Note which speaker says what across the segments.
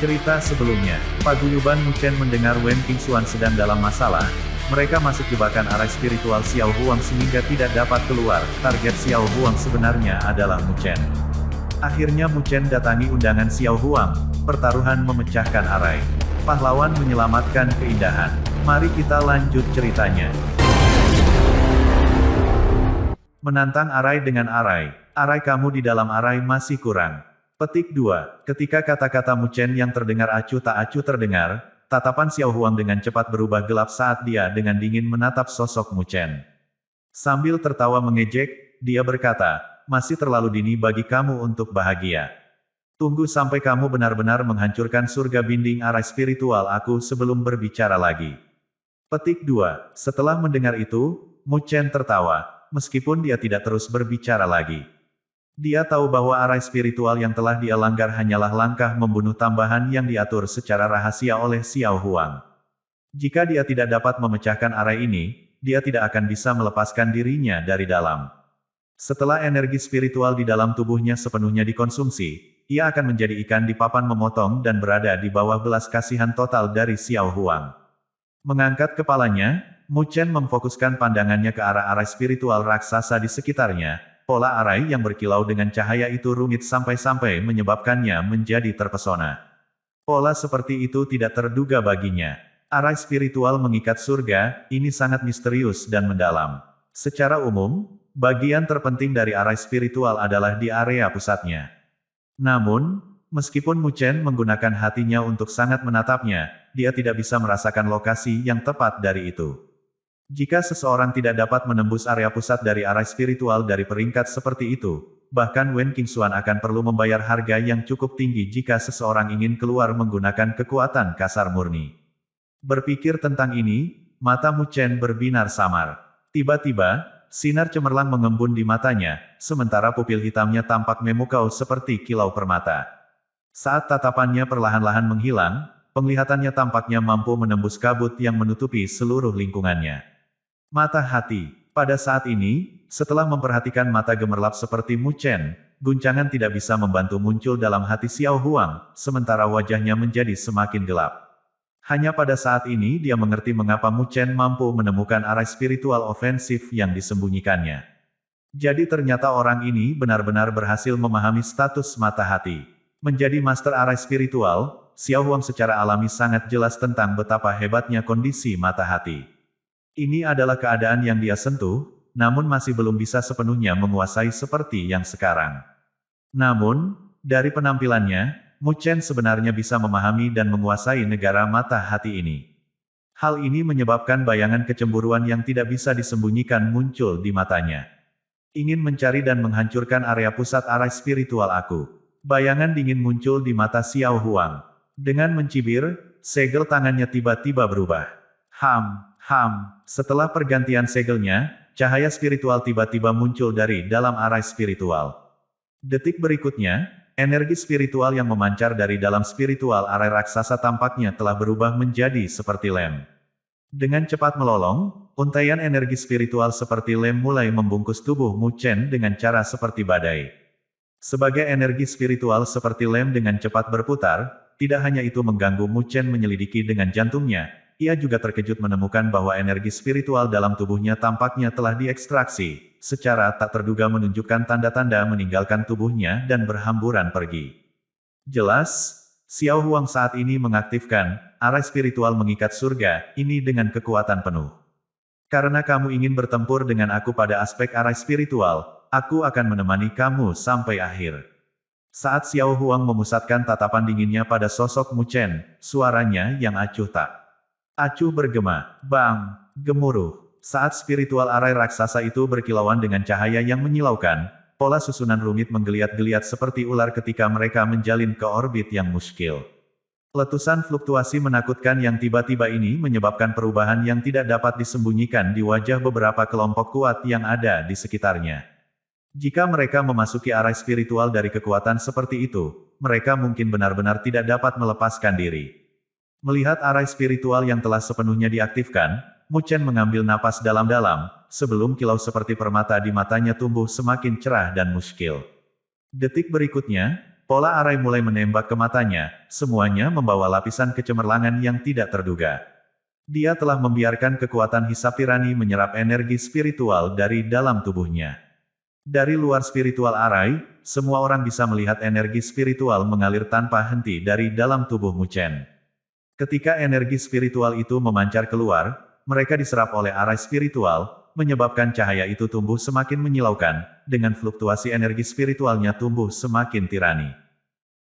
Speaker 1: Cerita sebelumnya, paguyuban Muchen mendengar Wen Qingxuan sedang dalam masalah. Mereka masuk jebakan arai spiritual Xiao Huang sehingga tidak dapat keluar. Target Xiao Huang sebenarnya adalah Muchen. Akhirnya Muchen datangi undangan Xiao Huang. Pertaruhan memecahkan arai. Pahlawan menyelamatkan keindahan. Mari kita lanjut ceritanya. Menantang arai dengan arai. Arai kamu di dalam arai masih kurang. Petik 2. Ketika kata-kata Muchen yang terdengar acuh tak acuh terdengar, tatapan Xiao Huang dengan cepat berubah gelap saat dia dengan dingin menatap sosok Muchen. Sambil tertawa mengejek, dia berkata, masih terlalu dini bagi kamu untuk bahagia. Tunggu sampai kamu benar-benar menghancurkan surga binding arai spiritual aku sebelum berbicara lagi. Petik 2. Setelah mendengar itu, Muchen tertawa, meskipun dia tidak terus berbicara lagi. Dia tahu bahwa arai spiritual yang telah dia langgar hanyalah langkah membunuh tambahan yang diatur secara rahasia oleh Xiao Huang. Jika dia tidak dapat memecahkan arai ini, dia tidak akan bisa melepaskan dirinya dari dalam. Setelah energi spiritual di dalam tubuhnya sepenuhnya dikonsumsi, ia akan menjadi ikan di papan memotong dan berada di bawah belas kasihan total dari Xiao Huang. Mengangkat kepalanya, Muchen memfokuskan pandangannya ke arah arai spiritual raksasa di sekitarnya. Pola arai yang berkilau dengan cahaya itu rumit sampai-sampai menyebabkannya menjadi terpesona. Pola seperti itu tidak terduga baginya. Arai spiritual mengikat surga, ini sangat misterius dan mendalam. Secara umum, bagian terpenting dari arai spiritual adalah di area pusatnya. Namun, meskipun Muchen menggunakan hatinya untuk sangat menatapnya, dia tidak bisa merasakan lokasi yang tepat dari itu. Jika seseorang tidak dapat menembus area pusat dari arai spiritual dari peringkat seperti itu, bahkan Wen Qingxuan akan perlu membayar harga yang cukup tinggi jika seseorang ingin keluar menggunakan kekuatan kasar murni. Berpikir tentang ini, mata Muchen berbinar samar. Tiba-tiba, sinar cemerlang mengembun di matanya, sementara pupil hitamnya tampak memukau seperti kilau permata. Saat tatapannya perlahan-lahan menghilang, penglihatannya tampaknya mampu menembus kabut yang menutupi seluruh lingkungannya. Mata hati. Pada saat ini, setelah memperhatikan mata gemerlap seperti Muchen, guncangan tidak bisa membantu muncul dalam hati Xiao Huang, sementara wajahnya menjadi semakin gelap. Hanya pada saat ini dia mengerti mengapa Muchen mampu menemukan arai spiritual ofensif yang disembunyikannya. Jadi ternyata orang ini benar-benar berhasil memahami status mata hati. Menjadi master arai spiritual, Xiao Huang secara alami sangat jelas tentang betapa hebatnya kondisi mata hati. Ini adalah keadaan yang dia sentuh, namun masih belum bisa sepenuhnya menguasai seperti yang sekarang. Namun, dari penampilannya, Muchen sebenarnya bisa memahami dan menguasai negara mata hati ini. Hal ini menyebabkan bayangan kecemburuan yang tidak bisa disembunyikan muncul di matanya. Ingin mencari dan menghancurkan area pusat arai spiritual aku. Bayangan dingin muncul di mata Xiao Huang. Dengan mencibir, segel tangannya tiba-tiba berubah. Setelah pergantian segelnya, cahaya spiritual tiba-tiba muncul dari dalam arai spiritual. Detik berikutnya, energi spiritual yang memancar dari dalam spiritual arai raksasa tampaknya telah berubah menjadi seperti lem. Dengan cepat melolong, untaian energi spiritual seperti lem mulai membungkus tubuh Muchen dengan cara seperti badai. Sebagai energi spiritual seperti lem dengan cepat berputar, tidak hanya itu mengganggu Muchen menyelidiki dengan jantungnya, ia juga terkejut menemukan bahwa energi spiritual dalam tubuhnya tampaknya telah diekstraksi, secara tak terduga menunjukkan tanda-tanda meninggalkan tubuhnya dan berhamburan pergi. Jelas, Xiao Huang saat ini mengaktifkan arai spiritual mengikat surga ini dengan kekuatan penuh. Karena kamu ingin bertempur dengan aku pada aspek arai spiritual, aku akan menemani kamu sampai akhir. Saat Xiao Huang memusatkan tatapan dinginnya pada sosok Muchen, suaranya yang acuh tak acuh bergema, bang, gemuruh. Saat spiritual arai raksasa itu berkilauan dengan cahaya yang menyilaukan, pola susunan rumit menggeliat-geliat seperti ular ketika mereka menjalin ke orbit yang muskil. Letusan fluktuasi menakutkan yang tiba-tiba ini menyebabkan perubahan yang tidak dapat disembunyikan di wajah beberapa kelompok kuat yang ada di sekitarnya. Jika mereka memasuki arai spiritual dari kekuatan seperti itu, mereka mungkin benar-benar tidak dapat melepaskan diri. Melihat arai spiritual yang telah sepenuhnya diaktifkan, Muchen mengambil napas dalam-dalam, sebelum kilau seperti permata di matanya tumbuh semakin cerah dan muskil. Detik berikutnya, pola arai mulai menembak ke matanya, semuanya membawa lapisan kecemerlangan yang tidak terduga. Dia telah membiarkan kekuatan hisap tirani menyerap energi spiritual dari dalam tubuhnya. Dari luar spiritual arai, semua orang bisa melihat energi spiritual mengalir tanpa henti dari dalam tubuh Mu Chen. Ketika energi spiritual itu memancar keluar, mereka diserap oleh arai spiritual, menyebabkan cahaya itu tumbuh semakin menyilaukan, dengan fluktuasi energi spiritualnya tumbuh semakin tirani.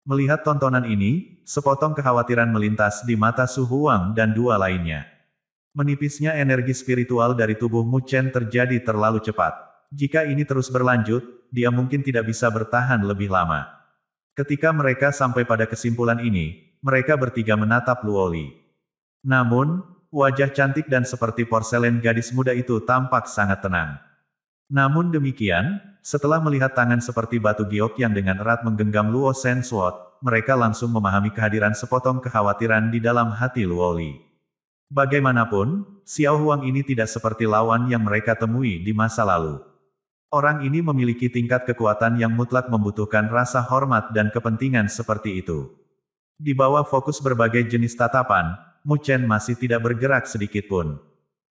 Speaker 1: Melihat tontonan ini, sepotong kekhawatiran melintas di mata Su Huang dan dua lainnya. Menipisnya energi spiritual dari tubuh Mu Chen terjadi terlalu cepat. Jika ini terus berlanjut, dia mungkin tidak bisa bertahan lebih lama. Ketika mereka sampai pada kesimpulan ini, mereka bertiga menatap Luoli. Namun, wajah cantik dan seperti porselen gadis muda itu tampak sangat tenang. Namun demikian, setelah melihat tangan seperti batu giok yang dengan erat menggenggam Luo Shen Sword, mereka langsung memahami kehadiran sepotong kekhawatiran di dalam hati Luoli. Bagaimanapun, Xiao Huang ini tidak seperti lawan yang mereka temui di masa lalu. Orang ini memiliki tingkat kekuatan yang mutlak membutuhkan rasa hormat dan kepentingan seperti itu. Di bawah fokus berbagai jenis tatapan, Mu Chen masih tidak bergerak sedikit pun.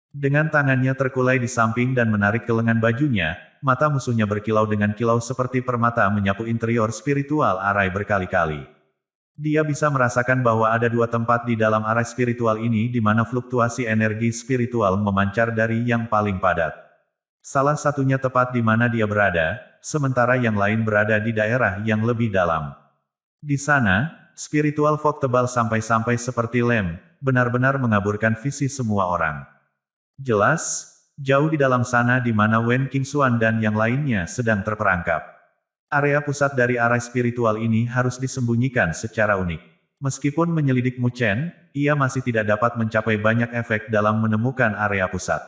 Speaker 1: Dengan tangannya terkulai di samping dan menarik ke lengan bajunya, mata musuhnya berkilau dengan kilau seperti permata menyapu interior spiritual arai berkali-kali. Dia bisa merasakan bahwa ada dua tempat di dalam arai spiritual ini di mana fluktuasi energi spiritual memancar dari yang paling padat. Salah satunya tepat di mana dia berada, sementara yang lain berada di daerah yang lebih dalam. Di sana, spiritual fog tebal sampai-sampai seperti lem, benar-benar mengaburkan visi semua orang. Jelas, jauh di dalam sana di mana Wen Qingxuan dan yang lainnya sedang terperangkap. Area pusat dari arai spiritual ini harus disembunyikan secara unik. Meskipun menyelidik Mu Chen, ia masih tidak dapat mencapai banyak efek dalam menemukan area pusat.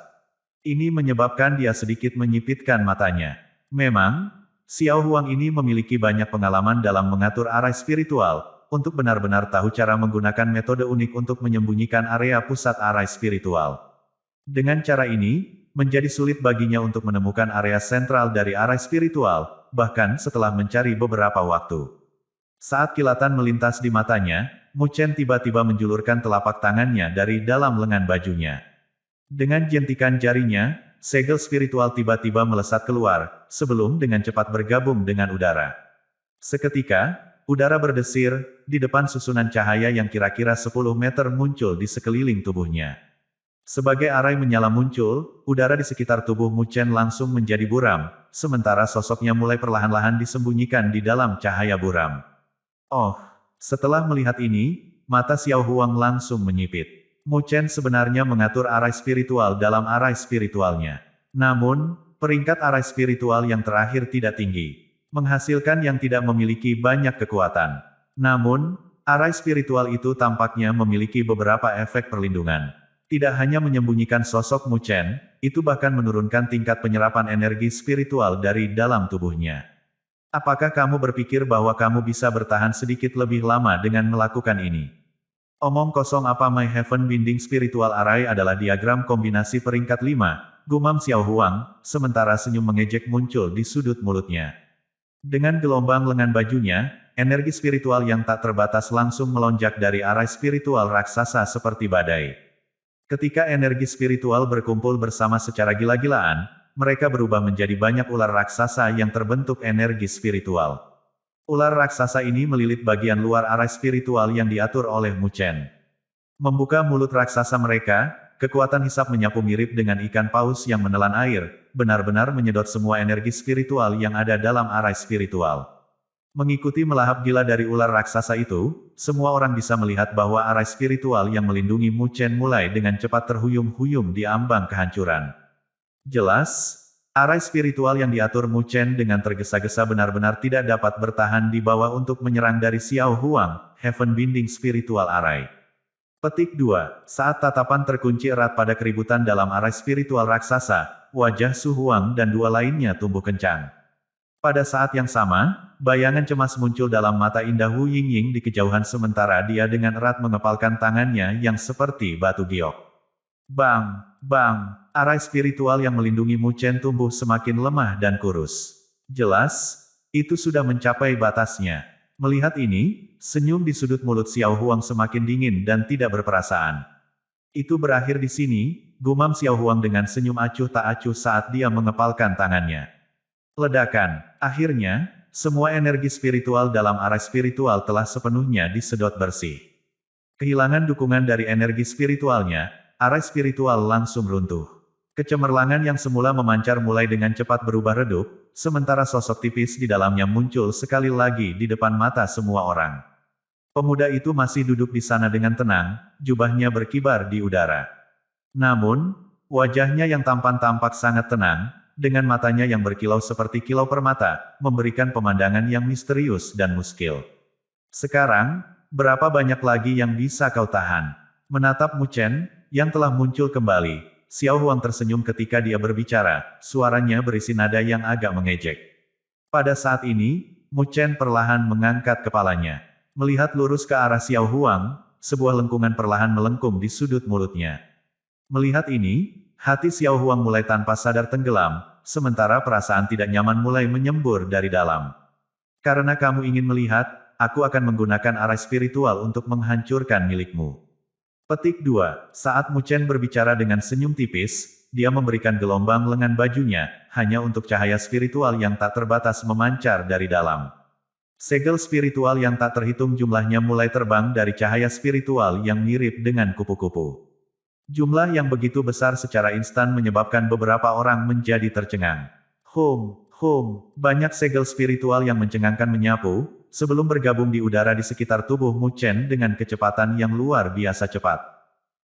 Speaker 1: Ini menyebabkan dia sedikit menyipitkan matanya. Memang, Xiao Huang ini memiliki banyak pengalaman dalam mengatur arai spiritual, untuk benar-benar tahu cara menggunakan metode unik untuk menyembunyikan area pusat arai spiritual. Dengan cara ini, menjadi sulit baginya untuk menemukan area sentral dari arai spiritual, bahkan setelah mencari beberapa waktu. Saat kilatan melintas di matanya, Mu Chen tiba-tiba menjulurkan telapak tangannya dari dalam lengan bajunya. Dengan jentikan jarinya, segel spiritual tiba-tiba melesat keluar, sebelum dengan cepat bergabung dengan udara. Seketika, udara berdesir, di depan susunan cahaya yang kira-kira 10 meter muncul di sekeliling tubuhnya. Sebagai arai menyala muncul, udara di sekitar tubuh Mu Chen langsung menjadi buram, sementara sosoknya mulai perlahan-lahan disembunyikan di dalam cahaya buram. Oh, setelah melihat ini, mata Xiao Huang langsung menyipit. Mu Chen sebenarnya mengatur arai spiritual dalam arai spiritualnya. Namun, peringkat arai spiritual yang terakhir tidak tinggi, menghasilkan yang tidak memiliki banyak kekuatan. Namun, arai spiritual itu tampaknya memiliki beberapa efek perlindungan. Tidak hanya menyembunyikan sosok Mu Chen, itu bahkan menurunkan tingkat penyerapan energi spiritual dari dalam tubuhnya. Apakah kamu berpikir bahwa kamu bisa bertahan sedikit lebih lama dengan melakukan ini? Omong kosong apa My Heaven Binding Spiritual Array adalah diagram kombinasi peringkat 5, gumam Xiao Huang, sementara senyum mengejek muncul di sudut mulutnya. Dengan gelombang lengan bajunya, energi spiritual yang tak terbatas langsung melonjak dari arai spiritual raksasa seperti badai. Ketika energi spiritual berkumpul bersama secara gila-gilaan, mereka berubah menjadi banyak ular raksasa yang terbentuk energi spiritual. Ular raksasa ini melilit bagian luar arai spiritual yang diatur oleh Mu Chen. Membuka mulut raksasa mereka, kekuatan hisap menyapu mirip dengan ikan paus yang menelan air, benar-benar menyedot semua energi spiritual yang ada dalam arai spiritual. Mengikuti melahap gila dari ular raksasa itu, semua orang bisa melihat bahwa arai spiritual yang melindungi Mu Chen mulai dengan cepat terhuyung-huyung di ambang kehancuran. Jelas, arai spiritual yang diatur Mu Chen dengan tergesa-gesa benar-benar tidak dapat bertahan di bawah untuk menyerang dari Xiao Huang, Heaven Binding Spiritual Array. Petik 2. Saat tatapan terkunci erat pada keributan dalam arai spiritual raksasa, wajah Su Huang dan dua lainnya tumbuh kencang. Pada saat yang sama, bayangan cemas muncul dalam mata indah Wu Yingying di kejauhan sementara dia dengan erat mengepalkan tangannya yang seperti batu giok. Bang! Bang! Arai spiritual yang melindungi Mu Chen tumbuh semakin lemah dan kurus. Jelas, itu sudah mencapai batasnya. Melihat ini, senyum di sudut mulut Xiao Huang semakin dingin dan tidak berperasaan. Itu berakhir di sini, gumam Xiao Huang dengan senyum acuh tak acuh saat dia mengepalkan tangannya. Ledakan. Akhirnya, semua energi spiritual dalam arai spiritual telah sepenuhnya disedot bersih. Kehilangan dukungan dari energi spiritualnya, arai spiritual langsung runtuh. Kecemerlangan yang semula memancar mulai dengan cepat berubah redup, sementara sosok tipis di dalamnya muncul sekali lagi di depan mata semua orang. Pemuda itu masih duduk di sana dengan tenang, jubahnya berkibar di udara. Namun, wajahnya yang tampan tampak sangat tenang, dengan matanya yang berkilau seperti kilau permata, memberikan pemandangan yang misterius dan muskil. Sekarang, berapa banyak lagi yang bisa kau tahan? Menatap Mu Chen, yang telah muncul kembali, Xiao Huang tersenyum ketika dia berbicara, suaranya berisi nada yang agak mengejek. Pada saat ini, Mu Chen perlahan mengangkat kepalanya. Melihat lurus ke arah Xiao Huang, sebuah lengkungan perlahan melengkung di sudut mulutnya. Melihat ini, hati Xiao Huang mulai tanpa sadar tenggelam, sementara perasaan tidak nyaman mulai menyembur dari dalam. Karena kamu ingin melihat, aku akan menggunakan arai spiritual untuk menghancurkan milikmu. Petik 2. Saat Mu Chen berbicara dengan senyum tipis, dia memberikan gelombang lengan bajunya, hanya untuk cahaya spiritual yang tak terbatas memancar dari dalam. Segel spiritual yang tak terhitung jumlahnya mulai terbang dari cahaya spiritual yang mirip dengan kupu-kupu. Jumlah yang begitu besar secara instan menyebabkan beberapa orang menjadi tercengang. Banyak segel spiritual yang mencengangkan menyapu, sebelum bergabung di udara di sekitar tubuh Mu Chen dengan kecepatan yang luar biasa cepat.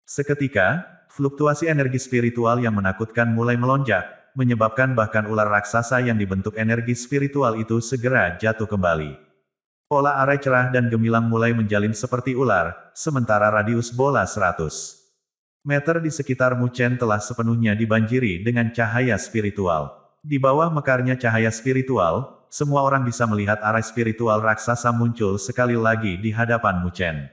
Speaker 1: Seketika, fluktuasi energi spiritual yang menakutkan mulai melonjak, menyebabkan bahkan ular raksasa yang dibentuk energi spiritual itu segera jatuh kembali. Pola arai cerah dan gemilang mulai menjalin seperti ular, sementara radius bola 100 meter di sekitar Mu Chen telah sepenuhnya dibanjiri dengan cahaya spiritual. Di bawah mekarnya cahaya spiritual, semua orang bisa melihat arai spiritual raksasa muncul sekali lagi di hadapan Mu Chen.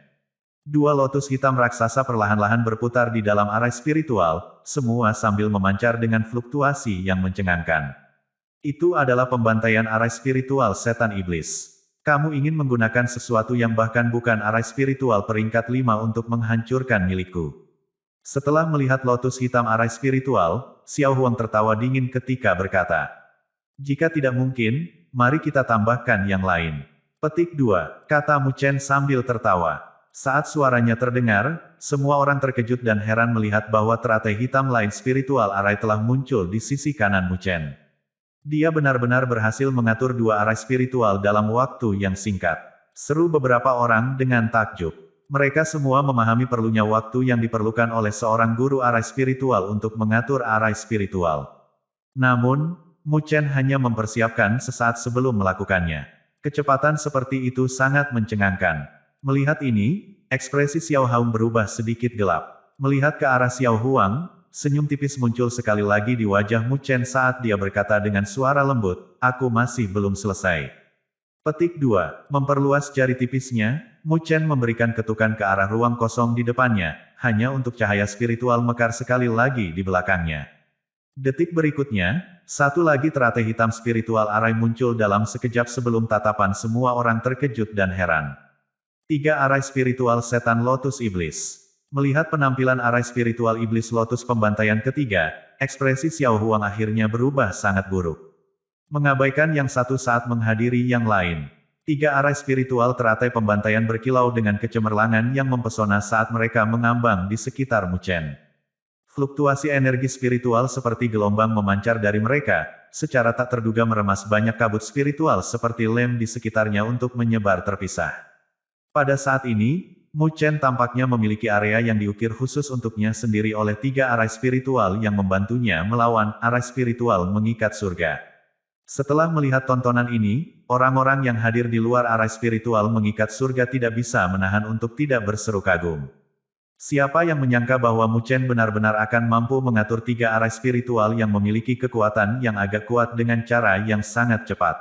Speaker 1: Dua lotus hitam raksasa perlahan-lahan berputar di dalam arai spiritual, semua sambil memancar dengan fluktuasi yang mencengangkan. Itu adalah pembantaian arai spiritual setan iblis. Kamu ingin menggunakan sesuatu yang bahkan bukan arai spiritual peringkat 5 untuk menghancurkan milikku. Setelah melihat lotus hitam arai spiritual, Xiao Huang tertawa dingin ketika berkata, "Jika tidak mungkin, mari kita tambahkan yang lain." Petik 2, kata Mu Chen sambil tertawa. Saat suaranya terdengar, semua orang terkejut dan heran melihat bahwa teratai hitam lain spiritual arai telah muncul di sisi kanan Mu Chen. Dia benar-benar berhasil mengatur dua arai spiritual dalam waktu yang singkat. Seru beberapa orang dengan takjub. Mereka semua memahami perlunya waktu yang diperlukan oleh seorang guru arai spiritual untuk mengatur arai spiritual. Namun, Mu Chen hanya mempersiapkan sesaat sebelum melakukannya. Kecepatan seperti itu sangat mencengangkan. Melihat ini, ekspresi Xiao Huang berubah sedikit gelap. Melihat ke arah Xiao Huang, senyum tipis muncul sekali lagi di wajah Mu Chen saat dia berkata dengan suara lembut, "Aku masih belum selesai." Petik 2. Memperluas jari tipisnya, Mu Chen memberikan ketukan ke arah ruang kosong di depannya, hanya untuk cahaya spiritual mekar sekali lagi di belakangnya. Detik berikutnya, satu lagi teratai hitam spiritual arai muncul dalam sekejap sebelum tatapan semua orang terkejut dan heran. 3 arai spiritual setan lotus iblis. Melihat penampilan arai spiritual iblis lotus pembantaian ketiga, ekspresi Xiao Huang akhirnya berubah sangat buruk. Mengabaikan yang satu saat menghadiri yang lain. 3 arai spiritual teratai pembantaian berkilau dengan kecemerlangan yang mempesona saat mereka mengambang di sekitar Mu Chen. Fluktuasi energi spiritual seperti gelombang memancar dari mereka, secara tak terduga meremas banyak kabut spiritual seperti lem di sekitarnya untuk menyebar terpisah. Pada saat ini, Mu Chen tampaknya memiliki area yang diukir khusus untuknya sendiri oleh 3 arai spiritual yang membantunya melawan arai spiritual mengikat surga. Setelah melihat tontonan ini, orang-orang yang hadir di luar arai spiritual mengikat surga tidak bisa menahan untuk tidak berseru kagum. Siapa yang menyangka bahwa Mu Chen benar-benar akan mampu mengatur 3 arai spiritual yang memiliki kekuatan yang agak kuat dengan cara yang sangat cepat.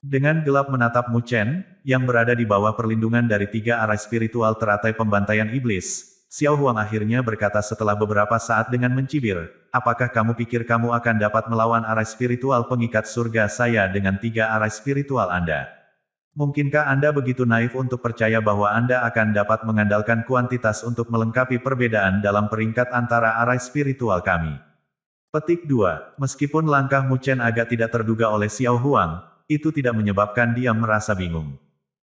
Speaker 1: Dengan gelap menatap Mu Chen, yang berada di bawah perlindungan dari 3 arai spiritual teratai pembantaian iblis, Xiao Huang akhirnya berkata setelah beberapa saat dengan mencibir, "Apakah kamu pikir kamu akan dapat melawan arai spiritual pengikat surga saya dengan 3 arai spiritual Anda?" Mungkinkah Anda begitu naif untuk percaya bahwa Anda akan dapat mengandalkan kuantitas untuk melengkapi perbedaan dalam peringkat antara arai spiritual kami? Petik 2. Meskipun langkah Mu Chen agak tidak terduga oleh Xiao Huang, itu tidak menyebabkan dia merasa bingung.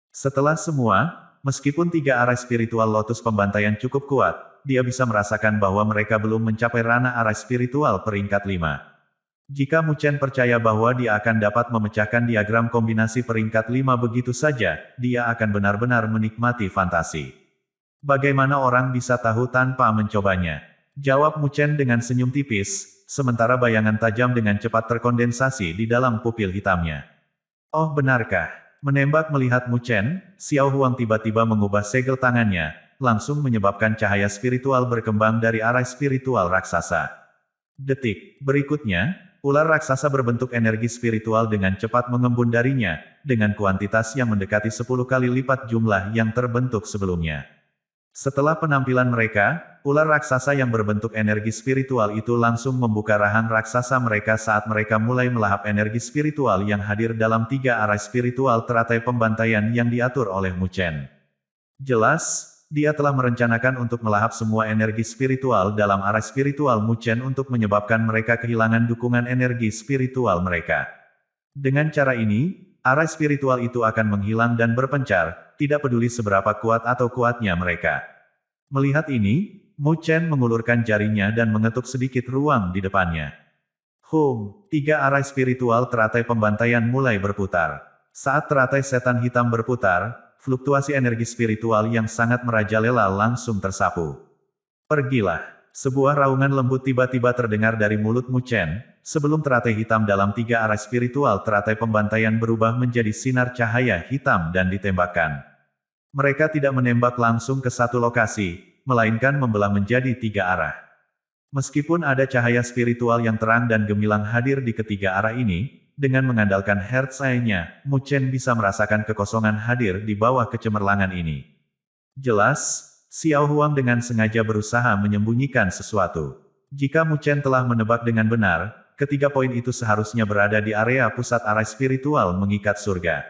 Speaker 1: Setelah semua, meskipun 3 arai spiritual lotus pembantaian cukup kuat, dia bisa merasakan bahwa mereka belum mencapai ranah arai spiritual peringkat 5. Jika Mu Chen percaya bahwa dia akan dapat memecahkan diagram kombinasi peringkat 5 begitu saja, dia akan benar-benar menikmati fantasi. Bagaimana orang bisa tahu tanpa mencobanya? Jawab Mu Chen dengan senyum tipis, sementara bayangan tajam dengan cepat terkondensasi di dalam pupil hitamnya. Oh benarkah? Menembak melihat Mu Chen, Xiao Huang tiba-tiba mengubah segel tangannya, langsung menyebabkan cahaya spiritual berkembang dari arai spiritual raksasa. Detik berikutnya, ular raksasa berbentuk energi spiritual dengan cepat mengembun darinya, dengan kuantitas yang mendekati 10 kali lipat jumlah yang terbentuk sebelumnya. Setelah penampilan mereka, ular raksasa yang berbentuk energi spiritual itu langsung membuka rahang raksasa mereka saat mereka mulai melahap energi spiritual yang hadir dalam 3 arai spiritual teratai pembantaian yang diatur oleh Mu Chen. Jelas, dia telah merencanakan untuk melahap semua energi spiritual dalam arai spiritual Mu Chen untuk menyebabkan mereka kehilangan dukungan energi spiritual mereka. Dengan cara ini, arai spiritual itu akan menghilang dan berpencar, tidak peduli seberapa kuat atau kuatnya mereka. Melihat ini, Mu Chen mengulurkan jarinya dan mengetuk sedikit ruang di depannya. 3 arai spiritual teratai pembantaian mulai berputar. Saat teratai setan hitam berputar, fluktuasi energi spiritual yang sangat merajalela langsung tersapu. Pergilah. Sebuah raungan lembut tiba-tiba terdengar dari mulut Mu Chen, sebelum teratai hitam dalam 3 arai spiritual teratai pembantaian berubah menjadi sinar cahaya hitam dan ditembakkan. Mereka tidak menembak langsung ke satu lokasi, melainkan membelah menjadi 3 arah. Meskipun ada cahaya spiritual yang terang dan gemilang hadir di ketiga arah ini, dengan mengandalkan Heart's Eye-nya, Mu Chen bisa merasakan kekosongan hadir di bawah kecemerlangan ini. Jelas, Xiao Huang dengan sengaja berusaha menyembunyikan sesuatu. Jika Mu Chen telah menebak dengan benar, ketiga poin itu seharusnya berada di area pusat arai spiritual mengikat surga.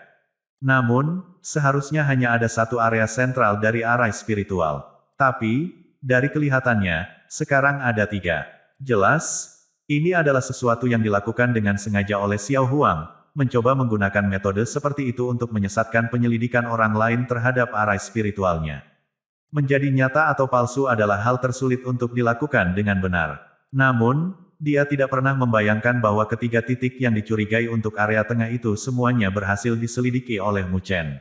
Speaker 1: Namun, seharusnya hanya ada satu area sentral dari arai spiritual. Tapi, dari kelihatannya, sekarang ada 3. Jelas, ini adalah sesuatu yang dilakukan dengan sengaja oleh Xiao Huang, mencoba menggunakan metode seperti itu untuk menyesatkan penyelidikan orang lain terhadap arai spiritualnya. Menjadi nyata atau palsu adalah hal tersulit untuk dilakukan dengan benar. Namun, dia tidak pernah membayangkan bahwa ketiga titik yang dicurigai untuk area tengah itu semuanya berhasil diselidiki oleh Mu Chen.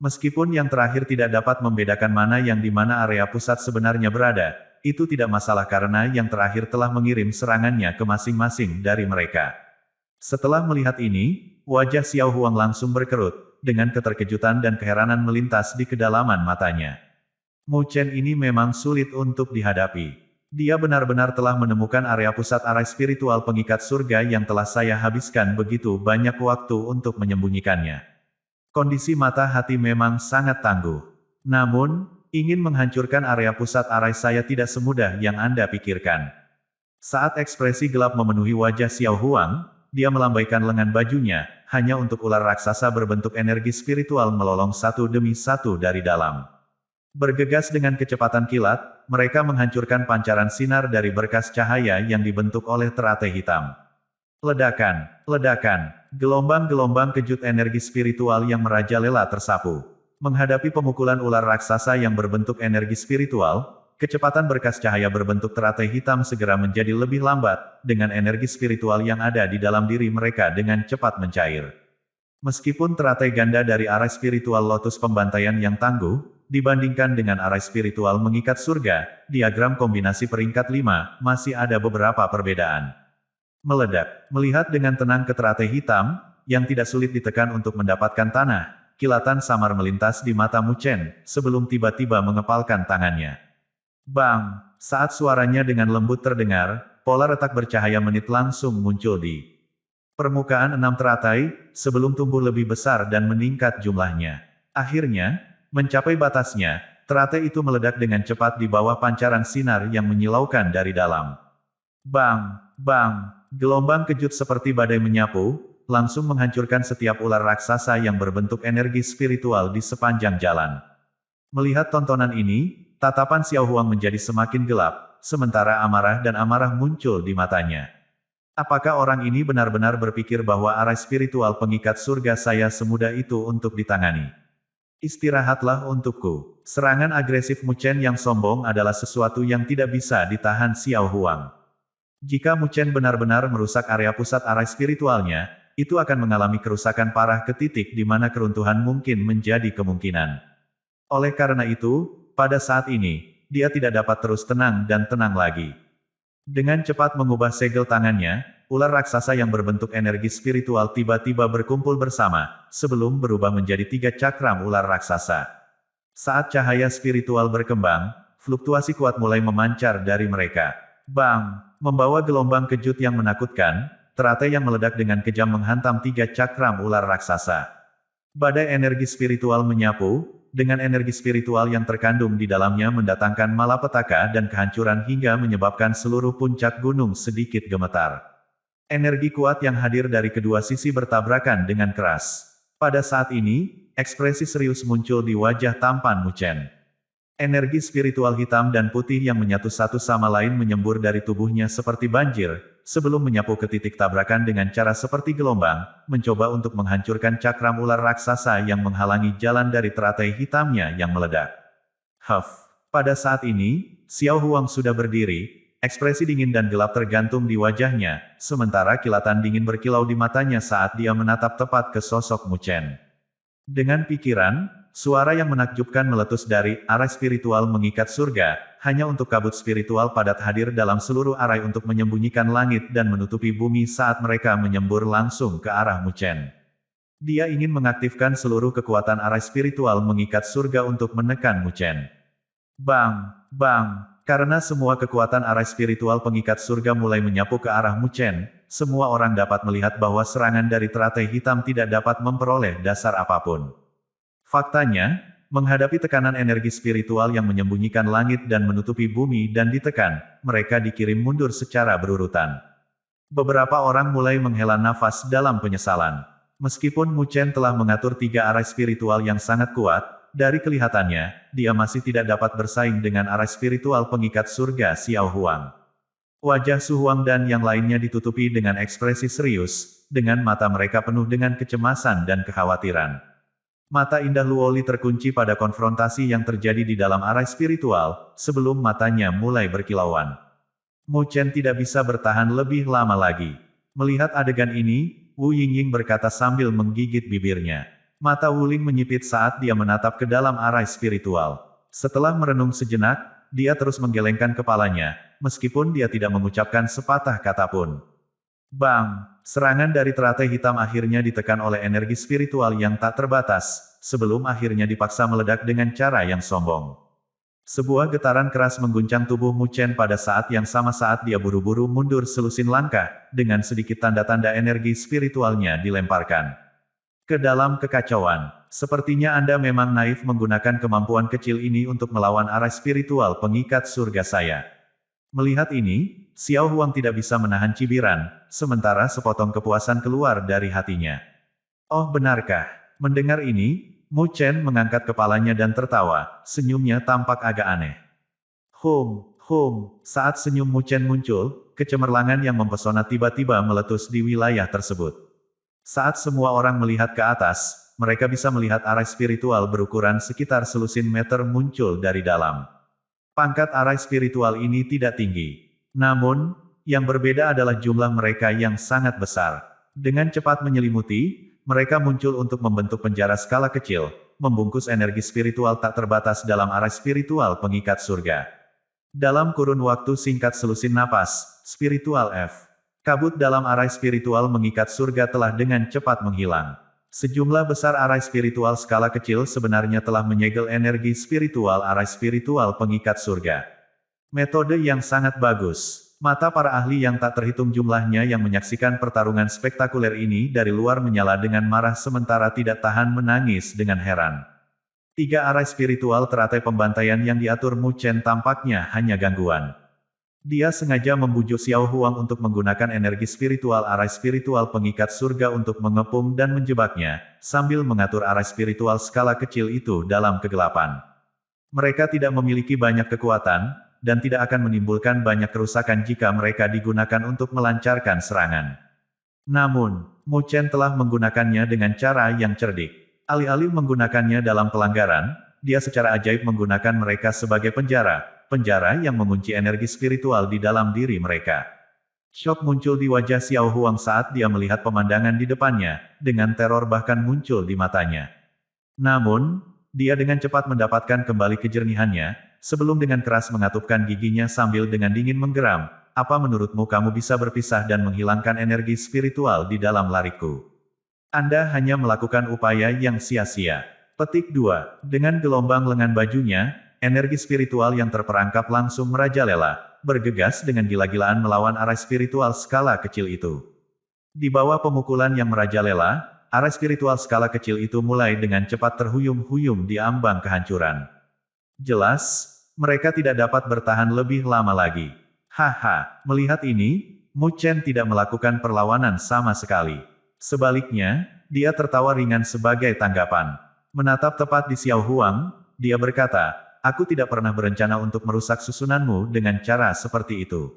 Speaker 1: Meskipun yang terakhir tidak dapat membedakan mana yang di mana area pusat sebenarnya berada, itu tidak masalah karena yang terakhir telah mengirim serangannya ke masing-masing dari mereka. Setelah melihat ini, wajah Xiao Huang langsung berkerut, dengan keterkejutan dan keheranan melintas di kedalaman matanya. Mu Chen ini memang sulit untuk dihadapi. Dia benar-benar telah menemukan area pusat arai spiritual pengikat surga yang telah saya habiskan begitu banyak waktu untuk menyembunyikannya. Kondisi mata hati memang sangat tangguh. Namun, ingin menghancurkan area pusat arai saya tidak semudah yang Anda pikirkan. Saat ekspresi gelap memenuhi wajah Xiao Huang, dia melambaikan lengan bajunya, hanya untuk ular raksasa berbentuk energi spiritual melolong satu demi satu dari dalam. Bergegas dengan kecepatan kilat, mereka menghancurkan pancaran sinar dari berkas cahaya yang dibentuk oleh teratai hitam. Ledakan, ledakan, gelombang-gelombang kejut energi spiritual yang merajalela tersapu. Menghadapi pemukulan ular raksasa yang berbentuk energi spiritual, kecepatan berkas cahaya berbentuk teratai hitam segera menjadi lebih lambat, dengan energi spiritual yang ada di dalam diri mereka dengan cepat mencair. Meskipun teratai ganda dari arai spiritual lotus pembantaian yang tangguh, dibandingkan dengan arai spiritual mengikat surga, diagram kombinasi peringkat 5, masih ada beberapa perbedaan. Meledak. Melihat dengan tenang ke teratai hitam, yang tidak sulit ditekan untuk mendapatkan tanah, kilatan samar melintas di mata Mu Chen, sebelum tiba-tiba mengepalkan tangannya. Bang! Saat suaranya dengan lembut terdengar, pola retak bercahaya menit langsung muncul di permukaan 6 teratai, sebelum tumbuh lebih besar dan meningkat jumlahnya. Akhirnya, mencapai batasnya, teratai itu meledak dengan cepat di bawah pancaran sinar yang menyilaukan dari dalam. Bang! Bang! Gelombang kejut seperti badai menyapu, langsung menghancurkan setiap ular raksasa yang berbentuk energi spiritual di sepanjang jalan. Melihat tontonan ini, tatapan Xiao Huang menjadi semakin gelap, sementara amarah dan amarah muncul di matanya. Apakah orang ini benar-benar berpikir bahwa arai spiritual pengikat surga saya semudah itu untuk ditangani? Istirahatlah untukku. Serangan agresif Mu Chen yang sombong adalah sesuatu yang tidak bisa ditahan Xiao Huang. Jika Mu Chen benar-benar merusak area pusat arai spiritualnya, itu akan mengalami kerusakan parah ke titik di mana keruntuhan mungkin menjadi kemungkinan. Oleh karena itu, pada saat ini, dia tidak dapat terus tenang dan tenang lagi. Dengan cepat mengubah segel tangannya, ular raksasa yang berbentuk energi spiritual tiba-tiba berkumpul bersama, sebelum berubah menjadi 3 cakram ular raksasa. Saat cahaya spiritual berkembang, fluktuasi kuat mulai memancar dari mereka. Bang! Membawa gelombang kejut yang menakutkan, teratai yang meledak dengan kejam menghantam 3 cakram ular raksasa. Badai energi spiritual menyapu, dengan energi spiritual yang terkandung di dalamnya mendatangkan malapetaka dan kehancuran hingga menyebabkan seluruh puncak gunung sedikit gemetar. Energi kuat yang hadir dari kedua sisi bertabrakan dengan keras. Pada saat ini, ekspresi serius muncul di wajah tampan Mu Chen. Energi spiritual hitam dan putih yang menyatu satu sama lain menyembur dari tubuhnya seperti banjir, sebelum menyapu ke titik tabrakan dengan cara seperti gelombang, mencoba untuk menghancurkan cakram ular raksasa yang menghalangi jalan dari teratai hitamnya yang meledak. Pada saat ini, Xiao Huang sudah berdiri, ekspresi dingin dan gelap tergantung di wajahnya, sementara kilatan dingin berkilau di matanya saat dia menatap tepat ke sosok Mu Chen. Dengan pikiran, suara yang menakjubkan meletus dari arai spiritual mengikat surga, hanya untuk kabut spiritual padat hadir dalam seluruh arai untuk menyembunyikan langit dan menutupi bumi saat mereka menyembur langsung ke arah Mu Chen. Dia ingin mengaktifkan seluruh kekuatan arai spiritual mengikat surga untuk menekan Mu Chen. Bang! Bang! Karena semua kekuatan arai spiritual pengikat surga mulai menyapu ke arah Mu Chen, semua orang dapat melihat bahwa serangan dari teratai hitam tidak dapat memperoleh dasar apapun. Faktanya, menghadapi tekanan energi spiritual yang menyembunyikan langit dan menutupi bumi dan ditekan, mereka dikirim mundur secara berurutan. Beberapa orang mulai menghela nafas dalam penyesalan. Meskipun Mu Chen telah mengatur 3 arai spiritual yang sangat kuat, dari kelihatannya, dia masih tidak dapat bersaing dengan arai spiritual pengikat surga Xiao Huang. Wajah Su Huang dan yang lainnya ditutupi dengan ekspresi serius, dengan mata mereka penuh dengan kecemasan dan kekhawatiran. Mata indah Luoli terkunci pada konfrontasi yang terjadi di dalam arai spiritual, sebelum matanya mulai berkilauan. Mu Chen tidak bisa bertahan lebih lama lagi. Melihat adegan ini, Wu Yingying berkata sambil menggigit bibirnya. Mata Wu Ling menyipit saat dia menatap ke dalam arai spiritual. Setelah merenung sejenak, dia terus menggelengkan kepalanya, meskipun dia tidak mengucapkan sepatah kata pun. Bang! Serangan dari teratai hitam akhirnya ditekan oleh energi spiritual yang tak terbatas, sebelum akhirnya dipaksa meledak dengan cara yang sombong. Sebuah getaran keras mengguncang tubuh Mu Chen pada saat yang sama saat dia buru-buru mundur selusin langkah, dengan sedikit tanda-tanda energi spiritualnya dilemparkan ke dalam kekacauan. Sepertinya Anda memang naif menggunakan kemampuan kecil ini untuk melawan arai spiritual pengikat surga saya. Melihat ini, Xiao Huang tidak bisa menahan cibiran, sementara sepotong kepuasan keluar dari hatinya. Oh benarkah? Mendengar ini, Mu Chen mengangkat kepalanya dan tertawa, senyumnya tampak agak aneh. Saat senyum Mu Chen muncul, kecemerlangan yang mempesona tiba-tiba meletus di wilayah tersebut. Saat semua orang melihat ke atas, mereka bisa melihat arai spiritual berukuran sekitar selusin meter muncul dari dalam. Pangkat arai spiritual ini tidak tinggi. Namun, yang berbeda adalah jumlah mereka yang sangat besar. Dengan cepat menyelimuti, mereka muncul untuk membentuk penjara skala kecil, membungkus energi spiritual tak terbatas dalam arai spiritual pengikat surga. Dalam kurun waktu singkat selusin napas, spiritual F. Kabut dalam arai spiritual mengikat surga telah dengan cepat menghilang. Sejumlah besar arai spiritual skala kecil sebenarnya telah menyegel energi spiritual arai spiritual pengikat surga. Metode yang sangat bagus. Mata para ahli yang tak terhitung jumlahnya yang menyaksikan pertarungan spektakuler ini dari luar menyala dengan marah sementara tidak tahan menangis dengan heran. 3 arai spiritual teratai pembantaian yang diatur Mu Chen tampaknya hanya gangguan. Dia sengaja membujuk Xiao Huang untuk menggunakan energi spiritual arai spiritual pengikat surga untuk mengepung dan menjebaknya, sambil mengatur arai spiritual skala kecil itu dalam kegelapan. Mereka tidak memiliki banyak kekuatan, dan tidak akan menimbulkan banyak kerusakan jika mereka digunakan untuk melancarkan serangan. Namun, Mu Chen telah menggunakannya dengan cara yang cerdik. Alih-alih menggunakannya dalam pelanggaran, dia secara ajaib menggunakan mereka sebagai penjara yang mengunci energi spiritual di dalam diri mereka. Syok muncul di wajah Xiao Huang saat dia melihat pemandangan di depannya, dengan teror bahkan muncul di matanya. Namun, dia dengan cepat mendapatkan kembali kejernihannya, sebelum dengan keras mengatupkan giginya sambil dengan dingin menggeram, apa menurutmu kamu bisa berpisah dan menghilangkan energi spiritual di dalam lariku? Anda hanya melakukan upaya yang sia-sia. Petik 2. Dengan gelombang lengan bajunya, energi spiritual yang terperangkap langsung merajalela, bergegas dengan gila-gilaan melawan arai spiritual skala kecil itu. Di bawah pemukulan yang merajalela, arai spiritual skala kecil itu mulai dengan cepat terhuyung-huyung di ambang kehancuran. Jelas, mereka tidak dapat bertahan lebih lama lagi. Haha, melihat ini, Mu Chen tidak melakukan perlawanan sama sekali. Sebaliknya, dia tertawa ringan sebagai tanggapan. Menatap tepat di Xiao Huang, dia berkata, aku tidak pernah berencana untuk merusak susunanmu dengan cara seperti itu.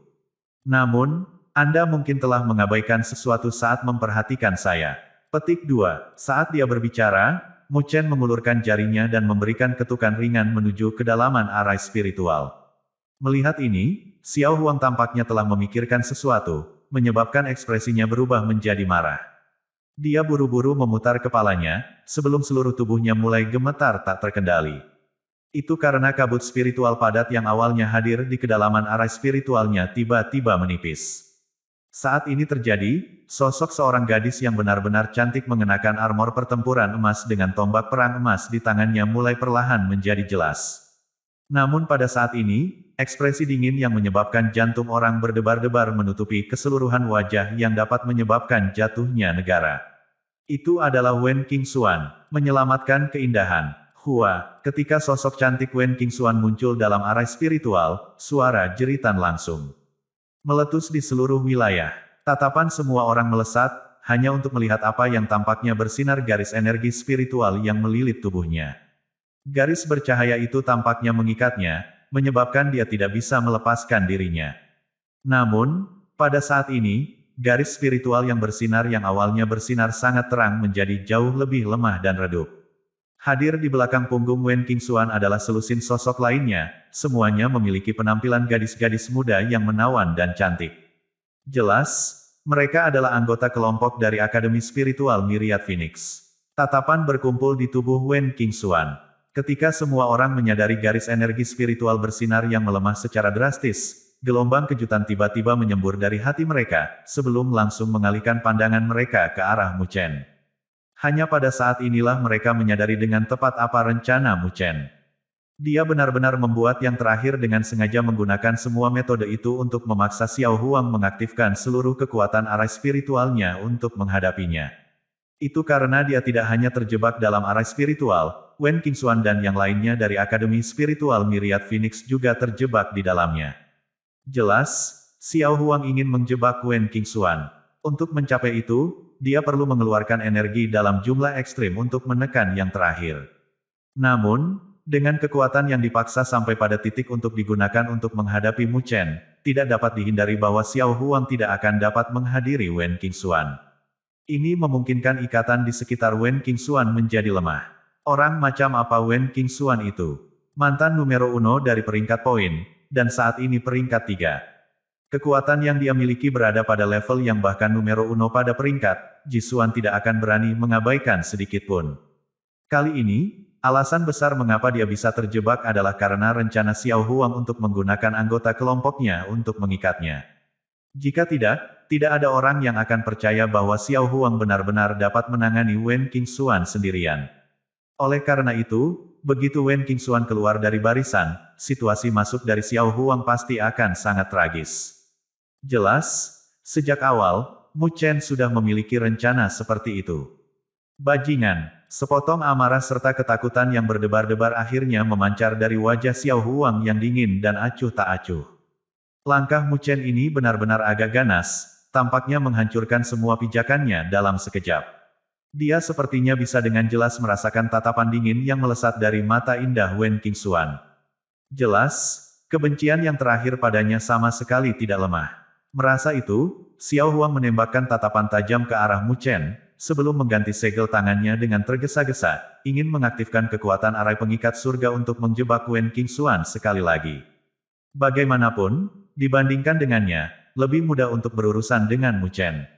Speaker 1: Namun, Anda mungkin telah mengabaikan sesuatu saat memperhatikan saya. Petik 2. Saat dia berbicara, Mu Chen mengulurkan jarinya dan memberikan ketukan ringan menuju kedalaman arai spiritual. Melihat ini, Xiao Huang tampaknya telah memikirkan sesuatu, menyebabkan ekspresinya berubah menjadi marah. Dia buru-buru memutar kepalanya, sebelum seluruh tubuhnya mulai gemetar tak terkendali. Itu karena kabut spiritual padat yang awalnya hadir di kedalaman arai spiritualnya tiba-tiba menipis. Saat ini terjadi, sosok seorang gadis yang benar-benar cantik mengenakan armor pertempuran emas dengan tombak perang emas di tangannya mulai perlahan menjadi jelas. Namun pada saat ini, ekspresi dingin yang menyebabkan jantung orang berdebar-debar menutupi keseluruhan wajah yang dapat menyebabkan jatuhnya negara. Itu adalah Wen Qingxuan, menyelamatkan keindahan. Hua, ketika sosok cantik Wen Qingxuan muncul dalam arai spiritual, suara jeritan langsung meletus di seluruh wilayah. Tatapan semua orang melesat, hanya untuk melihat apa yang tampaknya bersinar garis energi spiritual yang melilit tubuhnya. Garis bercahaya itu tampaknya mengikatnya, menyebabkan dia tidak bisa melepaskan dirinya. Namun, pada saat ini, garis spiritual yang bersinar yang awalnya bersinar sangat terang menjadi jauh lebih lemah dan redup. Hadir di belakang punggung Wen Qingxuan adalah selusin sosok lainnya, semuanya memiliki penampilan gadis-gadis muda yang menawan dan cantik. Jelas, mereka adalah anggota kelompok dari Akademi Spiritual Myriad Phoenix. Tatapan berkumpul di tubuh Wen Qingxuan. Ketika semua orang menyadari garis energi spiritual bersinar yang melemah secara drastis, gelombang kejutan tiba-tiba menyembur dari hati mereka, sebelum langsung mengalihkan pandangan mereka ke arah Mu Chen. Hanya pada saat inilah mereka menyadari dengan tepat apa rencana Mu Chen. Dia benar-benar membuat yang terakhir dengan sengaja menggunakan semua metode itu untuk memaksa Xiao Huang mengaktifkan seluruh kekuatan arai spiritualnya untuk menghadapinya. Itu karena dia tidak hanya terjebak dalam arai spiritual, Wen Qingxuan dan yang lainnya dari Akademi Spiritual Myriad Phoenix juga terjebak di dalamnya. Jelas, Xiao Huang ingin menjebak Wen Qingxuan. Untuk mencapai itu, dia perlu mengeluarkan energi dalam jumlah ekstrim untuk menekan yang terakhir. Namun, dengan kekuatan yang dipaksa sampai pada titik untuk digunakan untuk menghadapi Mu Chen, tidak dapat dihindari bahwa Xiao Huang tidak akan dapat menghadiri Wen Qingxuan. Ini memungkinkan ikatan di sekitar Wen Qingxuan menjadi lemah. Orang macam apa Wen Qingxuan itu? Mantan numero 1 dari peringkat poin, dan saat ini peringkat 3. Kekuatan yang dia miliki berada pada level yang bahkan numero 1 pada peringkat, Jisuan tidak akan berani mengabaikan sedikit pun. Kali ini, alasan besar mengapa dia bisa terjebak adalah karena rencana Xiao Huang untuk menggunakan anggota kelompoknya untuk mengikatnya. Jika tidak ada orang yang akan percaya bahwa Xiao Huang benar-benar dapat menangani Wen Qingxuan sendirian. Oleh karena itu, begitu Wen Qingxuan keluar dari barisan, situasi masuk dari Xiao Huang pasti akan sangat tragis. Jelas, sejak awal, Mu Chen sudah memiliki rencana seperti itu. Bajingan, sepotong amarah serta ketakutan yang berdebar-debar akhirnya memancar dari wajah Xiao Huang yang dingin dan acuh tak acuh. Langkah Mu Chen ini benar-benar agak ganas, tampaknya menghancurkan semua pijakannya dalam sekejap. Dia sepertinya bisa dengan jelas merasakan tatapan dingin yang melesat dari mata indah Wen Qingxuan. Jelas, kebencian yang terakhir padanya sama sekali tidak lemah. Merasa itu, Xiao Huang menembakkan tatapan tajam ke arah Mu Chen, sebelum mengganti segel tangannya dengan tergesa-gesa, ingin mengaktifkan kekuatan arai pengikat surga untuk menjebak Wen Qingxuan sekali lagi. Bagaimanapun, dibandingkan dengannya, lebih mudah untuk berurusan dengan Mu Chen.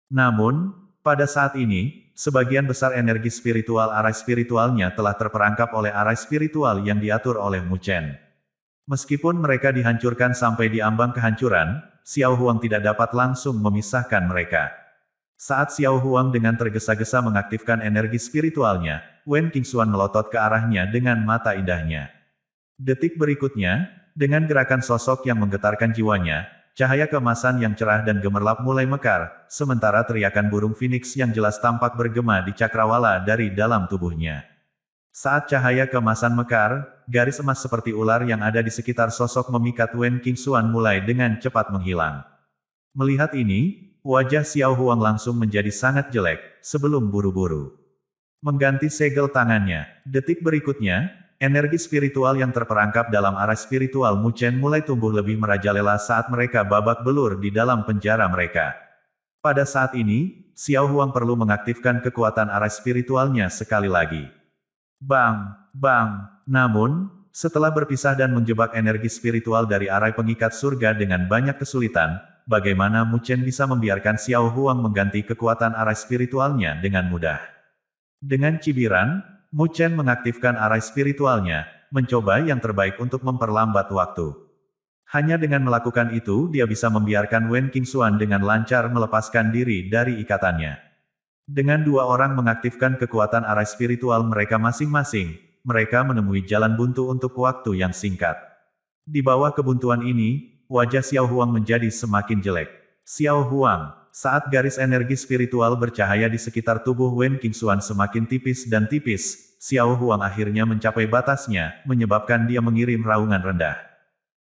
Speaker 1: Namun, pada saat ini, sebagian besar energi spiritual arai spiritualnya telah terperangkap oleh arai spiritual yang diatur oleh Mu Chen. Meskipun mereka dihancurkan sampai di ambang kehancuran, Xiao Huang tidak dapat langsung memisahkan mereka. Saat Xiao Huang dengan tergesa-gesa mengaktifkan energi spiritualnya, Wen Qingxuan melotot ke arahnya dengan mata indahnya. Detik berikutnya, dengan gerakan sosok yang menggetarkan jiwanya, cahaya keemasan yang cerah dan gemerlap mulai mekar, sementara teriakan burung phoenix yang jelas tampak bergema di cakrawala dari dalam tubuhnya. Saat cahaya keemasan mekar, garis emas seperti ular yang ada di sekitar sosok memikat Wen Qingxuan mulai dengan cepat menghilang. Melihat ini, wajah Xiao Huang langsung menjadi sangat jelek, sebelum buru-buru mengganti segel tangannya. Detik berikutnya, energi spiritual yang terperangkap dalam arai spiritual Mu Chen mulai tumbuh lebih merajalela saat mereka babak belur di dalam penjara mereka. Pada saat ini, Xiao Huang perlu mengaktifkan kekuatan arai spiritualnya sekali lagi. Bang! Bang! Namun, setelah berpisah dan menjebak energi spiritual dari arai pengikat surga dengan banyak kesulitan, bagaimana Mu Chen bisa membiarkan Xiao Huang mengganti kekuatan arai spiritualnya dengan mudah? Dengan cibiran, Mu Chen mengaktifkan arai spiritualnya, mencoba yang terbaik untuk memperlambat waktu. Hanya dengan melakukan itu dia bisa membiarkan Wen Qingxuan dengan lancar melepaskan diri dari ikatannya. Dengan dua orang mengaktifkan kekuatan arai spiritual mereka masing-masing, mereka menemui jalan buntu untuk waktu yang singkat. Di bawah kebuntuan ini, wajah Xiao Huang menjadi semakin jelek. Xiao Huang, saat garis energi spiritual bercahaya di sekitar tubuh Wen Qingxuan semakin tipis dan tipis, Xiao Huang akhirnya mencapai batasnya, menyebabkan dia mengirim raungan rendah.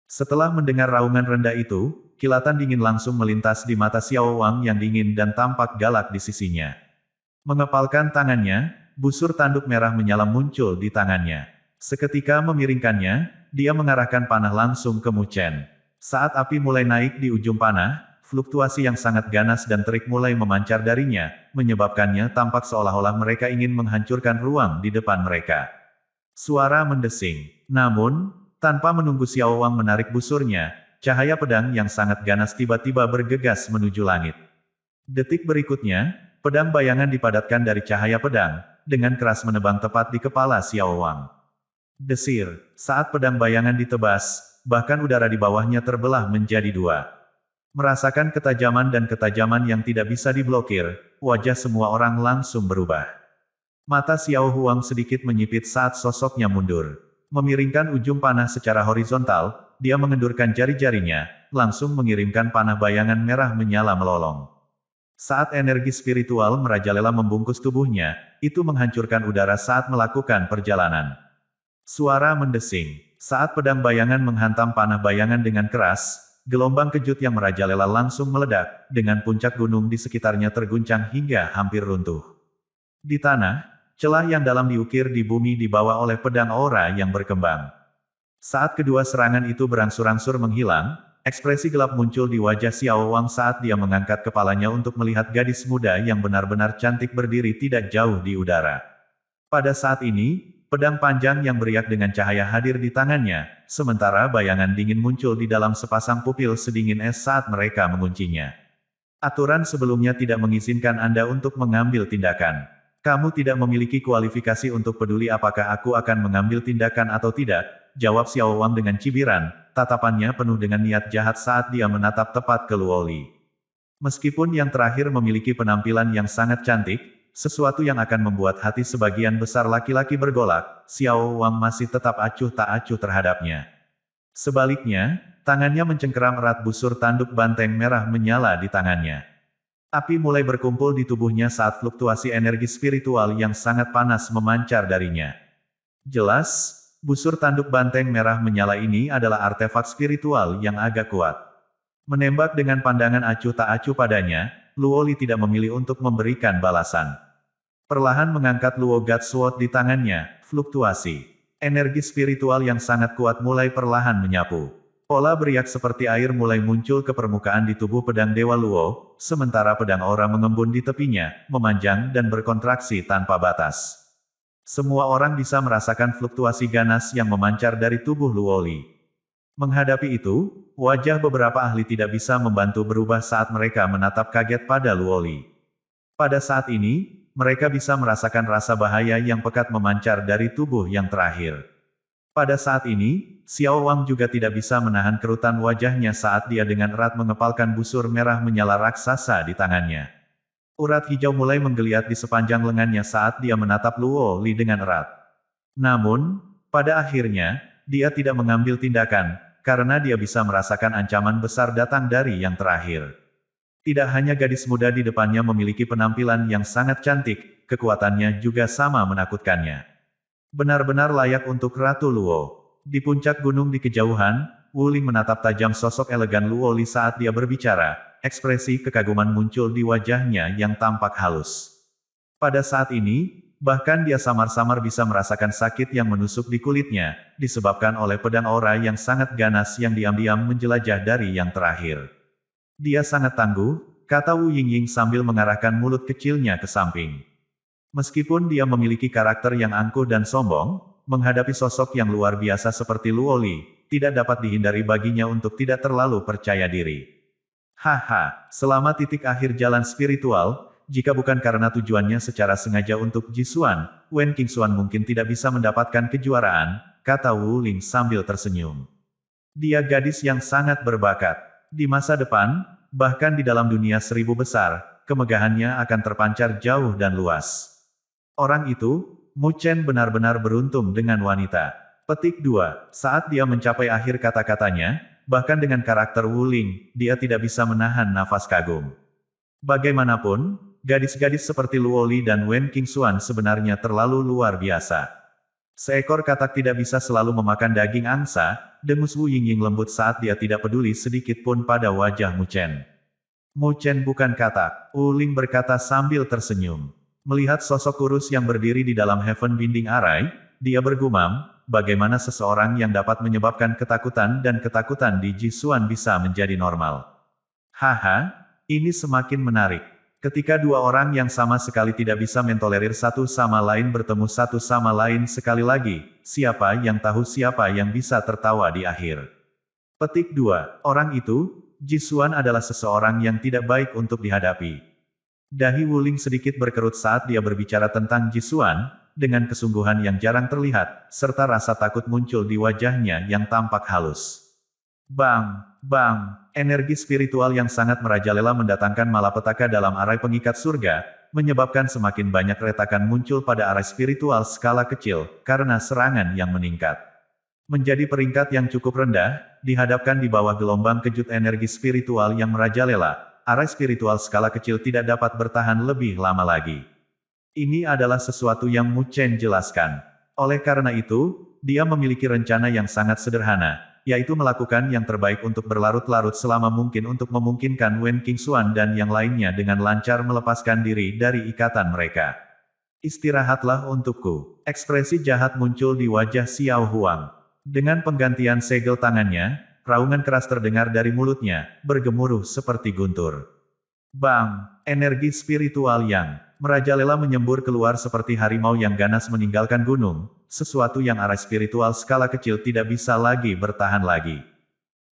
Speaker 1: Setelah mendengar raungan rendah itu, kilatan dingin langsung melintas di mata Xiao Huang yang dingin dan tampak galak di sisinya. Mengepalkan tangannya, busur tanduk merah menyala muncul di tangannya. Seketika memiringkannya, dia mengarahkan panah langsung ke Mu Chen. Saat api mulai naik di ujung panah, fluktuasi yang sangat ganas dan terik mulai memancar darinya, menyebabkannya tampak seolah-olah mereka ingin menghancurkan ruang di depan mereka. Suara mendesing. Namun, tanpa menunggu Xiao Huang menarik busurnya, cahaya pedang yang sangat ganas tiba-tiba bergegas menuju langit. Detik berikutnya, pedang bayangan dipadatkan dari cahaya pedang, dengan keras menebang tepat di kepala Xiao Huang. Desir. Saat pedang bayangan ditebas, bahkan udara di bawahnya terbelah menjadi dua. Merasakan ketajaman dan ketajaman yang tidak bisa diblokir, wajah semua orang langsung berubah. Mata Xiao Huang sedikit menyipit saat sosoknya mundur. Memiringkan ujung panah secara horizontal, dia mengendurkan jari-jarinya, langsung mengirimkan panah bayangan merah menyala melolong. Saat energi spiritual merajalela membungkus tubuhnya, itu menghancurkan udara saat melakukan perjalanan. Suara mendesing. Saat pedang bayangan menghantam panah bayangan dengan keras, gelombang kejut yang merajalela langsung meledak, dengan puncak gunung di sekitarnya terguncang hingga hampir runtuh. Di tanah, celah yang dalam diukir di bumi dibawa oleh pedang aura yang berkembang. Saat kedua serangan itu berangsur-angsur menghilang, ekspresi gelap muncul di wajah Xiao Huang saat dia mengangkat kepalanya untuk melihat gadis muda yang benar-benar cantik berdiri tidak jauh di udara. Pada saat ini, pedang panjang yang beriak dengan cahaya hadir di tangannya, sementara bayangan dingin muncul di dalam sepasang pupil sedingin es saat mereka menguncinya. Aturan sebelumnya tidak mengizinkan Anda untuk mengambil tindakan. Kamu tidak memiliki kualifikasi untuk peduli apakah aku akan mengambil tindakan atau tidak, jawab Xiao Huang dengan cibiran, tatapannya penuh dengan niat jahat saat dia menatap tepat ke Luoli. Meskipun yang terakhir memiliki penampilan yang sangat cantik, sesuatu yang akan membuat hati sebagian besar laki-laki bergolak, Xiao Huang masih tetap acuh tak acuh terhadapnya. Sebaliknya, tangannya mencengkeram erat busur tanduk banteng merah menyala di tangannya. Api mulai berkumpul di tubuhnya saat fluktuasi energi spiritual yang sangat panas memancar darinya. Jelas, Busur tanduk banteng merah menyala ini adalah artefak spiritual yang agak kuat. Menembak dengan pandangan acuh tak acuh padanya, Luo Li tidak memilih untuk memberikan balasan. Perlahan mengangkat Luo God Sword di tangannya, fluktuasi. Energi spiritual yang sangat kuat mulai perlahan menyapu. Pola beriak seperti air mulai muncul ke permukaan di tubuh pedang Dewa Luo, sementara pedang aura mengembun di tepinya, memanjang dan berkontraksi tanpa batas. Semua orang bisa merasakan fluktuasi ganas yang memancar dari tubuh Luo Li. Menghadapi itu, wajah beberapa ahli tidak bisa membantu berubah saat mereka menatap kaget pada Luo Li. Pada saat ini, mereka bisa merasakan rasa bahaya yang pekat memancar dari tubuh yang terakhir. Pada saat ini, Xiao Wang juga tidak bisa menahan kerutan wajahnya saat dia dengan erat mengepalkan busur merah menyala raksasa di tangannya. Urat hijau mulai menggeliat di sepanjang lengannya saat dia menatap Luo Li dengan erat. Namun, pada akhirnya, dia tidak mengambil tindakan, karena dia bisa merasakan ancaman besar datang dari yang terakhir. Tidak hanya gadis muda di depannya memiliki penampilan yang sangat cantik, kekuatannya juga sama menakutkannya. Benar-benar layak untuk Ratu Luo. Di puncak gunung di kejauhan, Wu Ling menatap tajam sosok elegan Luo Li saat dia berbicara, ekspresi kekaguman muncul di wajahnya yang tampak halus. Pada saat ini, bahkan dia samar-samar bisa merasakan sakit yang menusuk di kulitnya, disebabkan oleh pedang aura yang sangat ganas yang diam-diam menjelajah dari yang terakhir. Dia sangat tangguh, kata Wu Yingying sambil mengarahkan mulut kecilnya ke samping. Meskipun dia memiliki karakter yang angkuh dan sombong, menghadapi sosok yang luar biasa seperti Luo Li, tidak dapat dihindari baginya untuk tidak terlalu percaya diri. Haha, selama titik akhir jalan spiritual, jika bukan karena tujuannya secara sengaja untuk Jisuan, Wen Qingxuan mungkin tidak bisa mendapatkan kejuaraan, kata Wu Ling sambil tersenyum. Dia gadis yang sangat berbakat. Di masa depan, bahkan di dalam dunia 1000 besar, kemegahannya akan terpancar jauh dan luas. Orang itu, Mu Chen benar-benar beruntung dengan wanita. Petik 2. Saat dia mencapai akhir kata-katanya, bahkan dengan karakter Wu Ling, dia tidak bisa menahan nafas kagum. Bagaimanapun, gadis-gadis seperti Luo Li dan Wen Qingxuan sebenarnya terlalu luar biasa. Seekor katak tidak bisa selalu memakan daging angsa, dengus Wu Yingying lembut saat dia tidak peduli sedikit pun pada wajah Mu Chen. Mu Chen bukan katak, Wu Ling berkata sambil tersenyum. Melihat sosok kurus yang berdiri di dalam Heaven Binding Arai, dia bergumam, bagaimana seseorang yang dapat menyebabkan ketakutan dan ketakutan di Jisuan bisa menjadi normal. Haha, ini semakin menarik. Ketika dua orang yang sama sekali tidak bisa mentolerir satu sama lain bertemu satu sama lain sekali lagi, siapa yang tahu siapa yang bisa tertawa di akhir. Petik 2. Orang itu, Jisuan adalah seseorang yang tidak baik untuk dihadapi. Dahi Wu Ling sedikit berkerut saat dia berbicara tentang Jisuan, dengan kesungguhan yang jarang terlihat, serta rasa takut muncul di wajahnya yang tampak halus. Bang, bang, energi spiritual yang sangat merajalela mendatangkan malapetaka dalam arai pengikat surga, menyebabkan semakin banyak retakan muncul pada arai spiritual skala kecil, karena serangan yang meningkat. Menjadi peringkat yang cukup rendah, dihadapkan di bawah gelombang kejut energi spiritual yang merajalela, arai spiritual skala kecil tidak dapat bertahan lebih lama lagi. Ini adalah sesuatu yang Mu Chen jelaskan. Oleh karena itu, dia memiliki rencana yang sangat sederhana, yaitu melakukan yang terbaik untuk berlarut-larut selama mungkin untuk memungkinkan Wen Qingxuan dan yang lainnya dengan lancar melepaskan diri dari ikatan mereka. Istirahatlah untukku. Ekspresi jahat muncul di wajah Xiao Huang. Dengan penggantian segel tangannya, raungan keras terdengar dari mulutnya, bergemuruh seperti guntur. Bang! Energi spiritual yang merajalela menyembur keluar seperti harimau yang ganas meninggalkan gunung, sesuatu yang arah spiritual skala kecil tidak bisa lagi bertahan lagi.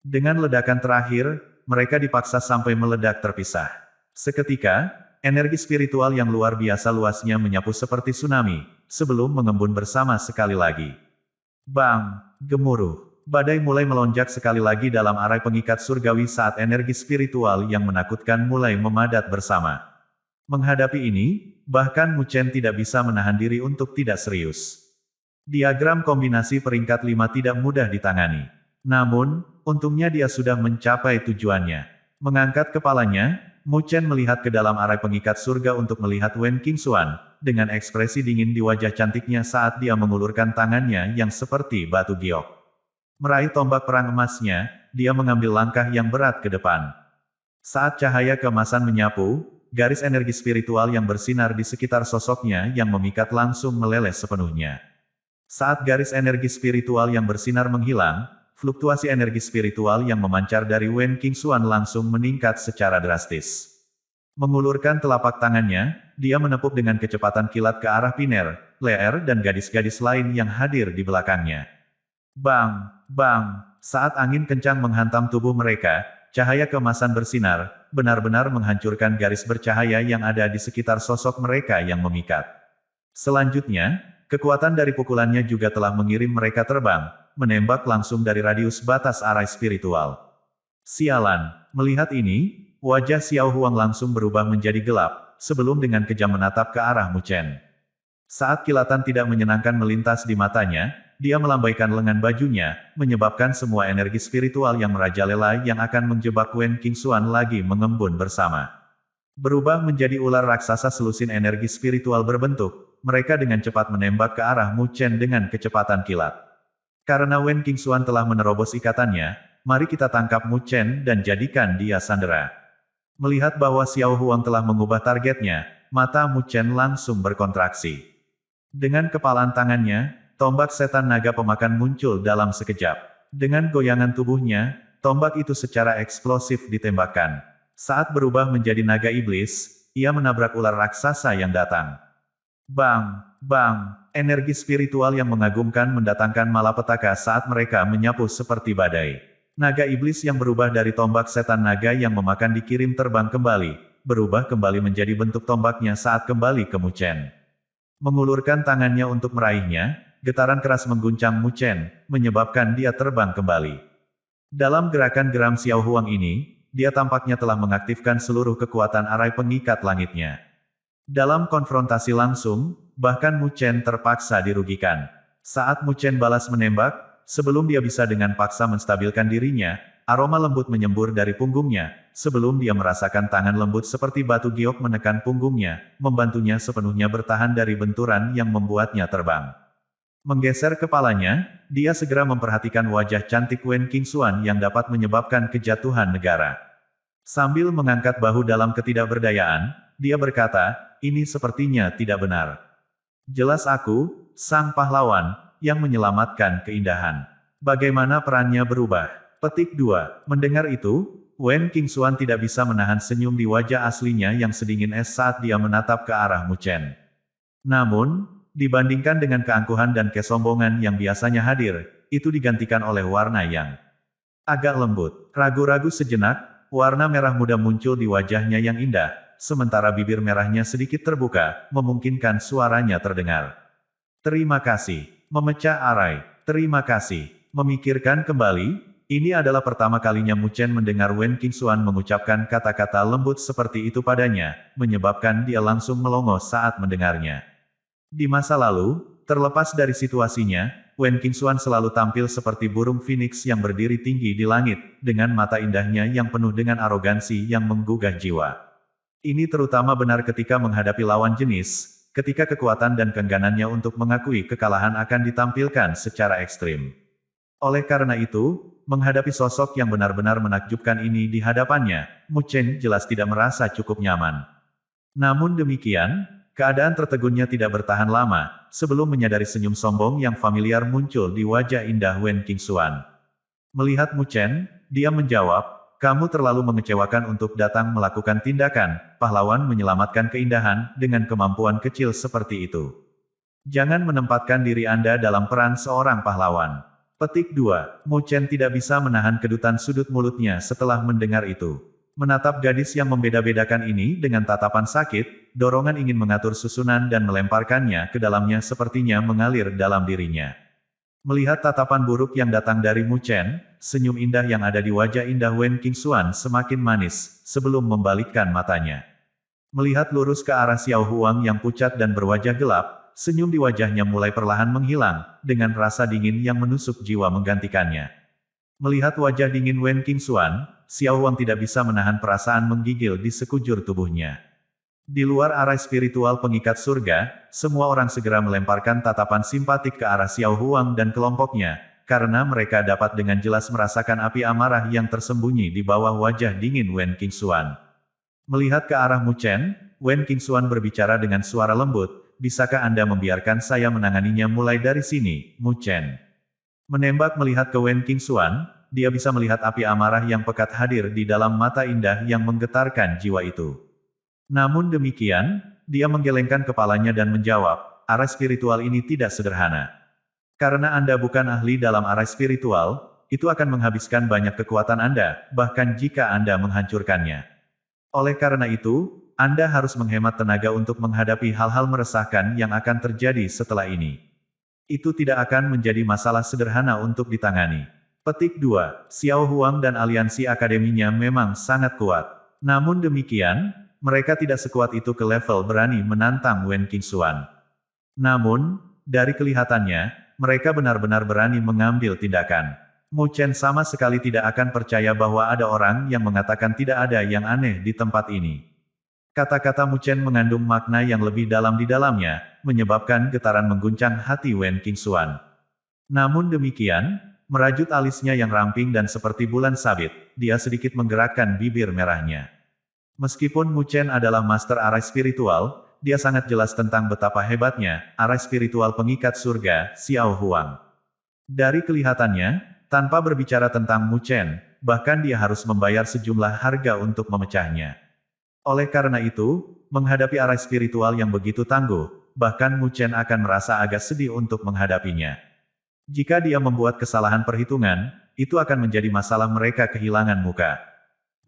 Speaker 1: Dengan ledakan terakhir, mereka dipaksa sampai meledak terpisah. Seketika, energi spiritual yang luar biasa luasnya menyapu seperti tsunami, sebelum mengembun bersama sekali lagi. Bang! Gemuruh. Badai mulai melonjak sekali lagi dalam arai pengikat surgawi saat energi spiritual yang menakutkan mulai memadat bersama. Menghadapi ini, bahkan Mu Chen tidak bisa menahan diri untuk tidak serius. Diagram kombinasi peringkat 5 tidak mudah ditangani. Namun, untungnya dia sudah mencapai tujuannya. Mengangkat kepalanya, Mu Chen melihat ke dalam arai pengikat surga untuk melihat Wen Qingxuan, dengan ekspresi dingin di wajah cantiknya saat dia mengulurkan tangannya yang seperti batu giok. Meraih tombak perang emasnya, dia mengambil langkah yang berat ke depan. Saat cahaya keemasan menyapu, garis energi spiritual yang bersinar di sekitar sosoknya yang memikat langsung meleleh sepenuhnya. Saat garis energi spiritual yang bersinar menghilang, fluktuasi energi spiritual yang memancar dari Wen Qingxuan langsung meningkat secara drastis. Mengulurkan telapak tangannya, dia menepuk dengan kecepatan kilat ke arah Piner, Leer dan gadis-gadis lain yang hadir di belakangnya. Bang! Bang! Saat angin kencang menghantam tubuh mereka, cahaya keemasan bersinar, benar-benar menghancurkan garis bercahaya yang ada di sekitar sosok mereka yang memikat. Selanjutnya, kekuatan dari pukulannya juga telah mengirim mereka terbang, menembak langsung dari radius batas arai spiritual. Sialan! Melihat ini, wajah Xiao Huang langsung berubah menjadi gelap, sebelum dengan kejam menatap ke arah Mu Chen. Saat kilatan tidak menyenangkan melintas di matanya, dia melambaikan lengan bajunya, menyebabkan semua energi spiritual yang merajalela yang akan menjebak Wen Qingxuan lagi mengembun bersama. Berubah menjadi ular raksasa selusin energi spiritual berbentuk, mereka dengan cepat menembak ke arah Mu Chen dengan kecepatan kilat. Karena Wen Qingxuan telah menerobos ikatannya, mari kita tangkap Mu Chen dan jadikan dia sandera. Melihat bahwa Xiao Huang telah mengubah targetnya, mata Mu Chen langsung berkontraksi. Dengan kepalan tangannya, tombak setan naga pemakan muncul dalam sekejap. Dengan goyangan tubuhnya, tombak itu secara eksplosif ditembakkan. Saat berubah menjadi naga iblis, ia menabrak ular raksasa yang datang. Bang! Bang! Energi spiritual yang mengagumkan mendatangkan malapetaka saat mereka menyapu seperti badai. Naga iblis yang berubah dari tombak setan naga yang memakan dikirim terbang kembali, berubah kembali menjadi bentuk tombaknya saat kembali ke Mu Chen. Mengulurkan tangannya untuk meraihnya, getaran keras mengguncang Mu Chen, menyebabkan dia terbang kembali. Dalam gerakan geram Xiao Huang ini, dia tampaknya telah mengaktifkan seluruh kekuatan arai pengikat langitnya. Dalam konfrontasi langsung, bahkan Mu Chen terpaksa dirugikan. Saat Mu Chen balas menembak, sebelum dia bisa dengan paksa menstabilkan dirinya, aroma lembut menyembur dari punggungnya, sebelum dia merasakan tangan lembut seperti batu giok menekan punggungnya, membantunya sepenuhnya bertahan dari benturan yang membuatnya terbang. Menggeser kepalanya, dia segera memperhatikan wajah cantik Wen Qingxuan yang dapat menyebabkan kejatuhan negara. Sambil mengangkat bahu dalam ketidakberdayaan, dia berkata, ini sepertinya tidak benar. Jelas aku, sang pahlawan, yang menyelamatkan keindahan. Bagaimana perannya berubah? Petik 2. Mendengar itu, Wen Qingxuan tidak bisa menahan senyum di wajah aslinya yang sedingin es saat dia menatap ke arah Mu Chen. Namun, dibandingkan dengan keangkuhan dan kesombongan yang biasanya hadir, itu digantikan oleh warna yang agak lembut. Ragu-ragu sejenak, warna merah muda muncul di wajahnya yang indah, sementara bibir merahnya sedikit terbuka, memungkinkan suaranya terdengar. Terima kasih. Memecah arai. Terima kasih. Memikirkan kembali, ini adalah pertama kalinya Mu Chen mendengar Wen Qingxuan mengucapkan kata-kata lembut seperti itu padanya, menyebabkan dia langsung melongo saat mendengarnya. Di masa lalu, terlepas dari situasinya, Wen Qingxuan selalu tampil seperti burung phoenix yang berdiri tinggi di langit, dengan mata indahnya yang penuh dengan arogansi yang menggugah jiwa. Ini terutama benar ketika menghadapi lawan jenis, ketika kekuatan dan keengganannya untuk mengakui kekalahan akan ditampilkan secara ekstrim. Oleh karena itu, menghadapi sosok yang benar-benar menakjubkan ini di hadapannya, Mu Chen jelas tidak merasa cukup nyaman. Namun demikian, keadaan tertegunnya tidak bertahan lama, sebelum menyadari senyum sombong yang familiar muncul di wajah indah Wen Qingxuan. Melihat Mu Chen, dia menjawab, kamu terlalu mengecewakan untuk datang melakukan tindakan, pahlawan menyelamatkan keindahan, dengan kemampuan kecil seperti itu. Jangan menempatkan diri Anda dalam peran seorang pahlawan. Petik 2. Mu Chen tidak bisa menahan kedutan sudut mulutnya setelah mendengar itu. Menatap gadis yang membeda-bedakan ini dengan tatapan sakit, dorongan ingin mengatur susunan dan melemparkannya ke dalamnya sepertinya mengalir dalam dirinya. Melihat tatapan buruk yang datang dari Mu Chen, senyum indah yang ada di wajah indah Wen Qingxuan semakin manis, sebelum membalikkan matanya. Melihat lurus ke arah Xiao Huang yang pucat dan berwajah gelap, senyum di wajahnya mulai perlahan menghilang, dengan rasa dingin yang menusuk jiwa menggantikannya. Melihat wajah dingin Wen Qingxuan, Xiao Huang tidak bisa menahan perasaan menggigil di sekujur tubuhnya. Di luar arai spiritual pengikat surga, semua orang segera melemparkan tatapan simpatik ke arah Xiao Huang dan kelompoknya, karena mereka dapat dengan jelas merasakan api amarah yang tersembunyi di bawah wajah dingin Wen Qingxuan. Melihat ke arah Mu Chen, Wen Qingxuan berbicara dengan suara lembut, bisakah Anda membiarkan saya menanganinya mulai dari sini, Mu Chen? Menembak melihat ke Wen Qingxuan, dia bisa melihat api amarah yang pekat hadir di dalam mata indah yang menggetarkan jiwa itu. Namun demikian, dia menggelengkan kepalanya dan menjawab, arai spiritual ini tidak sederhana. Karena Anda bukan ahli dalam arai spiritual, itu akan menghabiskan banyak kekuatan Anda, bahkan jika Anda menghancurkannya. Oleh karena itu, Anda harus menghemat tenaga untuk menghadapi hal-hal meresahkan yang akan terjadi setelah ini. Itu tidak akan menjadi masalah sederhana untuk ditangani. Petik 2. Xiao Huang dan aliansi akademinya memang sangat kuat. Namun demikian, mereka tidak sekuat itu ke level berani menantang Wen Qingxuan. Namun, dari kelihatannya, mereka benar-benar berani mengambil tindakan. Mu Chen sama sekali tidak akan percaya bahwa ada orang yang mengatakan tidak ada yang aneh di tempat ini. Kata-kata Mu Chen mengandung makna yang lebih dalam di dalamnya, menyebabkan getaran mengguncang hati Wen Qingxuan. Namun demikian, merajut alisnya yang ramping dan seperti bulan sabit, dia sedikit menggerakkan bibir merahnya. Meskipun Mu Chen adalah master arai spiritual, dia sangat jelas tentang betapa hebatnya arai spiritual pengikat surga, Xiao Huang. Dari kelihatannya, tanpa berbicara tentang Mu Chen, bahkan dia harus membayar sejumlah harga untuk memecahnya. Oleh karena itu, menghadapi arai spiritual yang begitu tangguh, bahkan Mu Chen akan merasa agak sedih untuk menghadapinya. Jika dia membuat kesalahan perhitungan, itu akan menjadi masalah mereka kehilangan muka.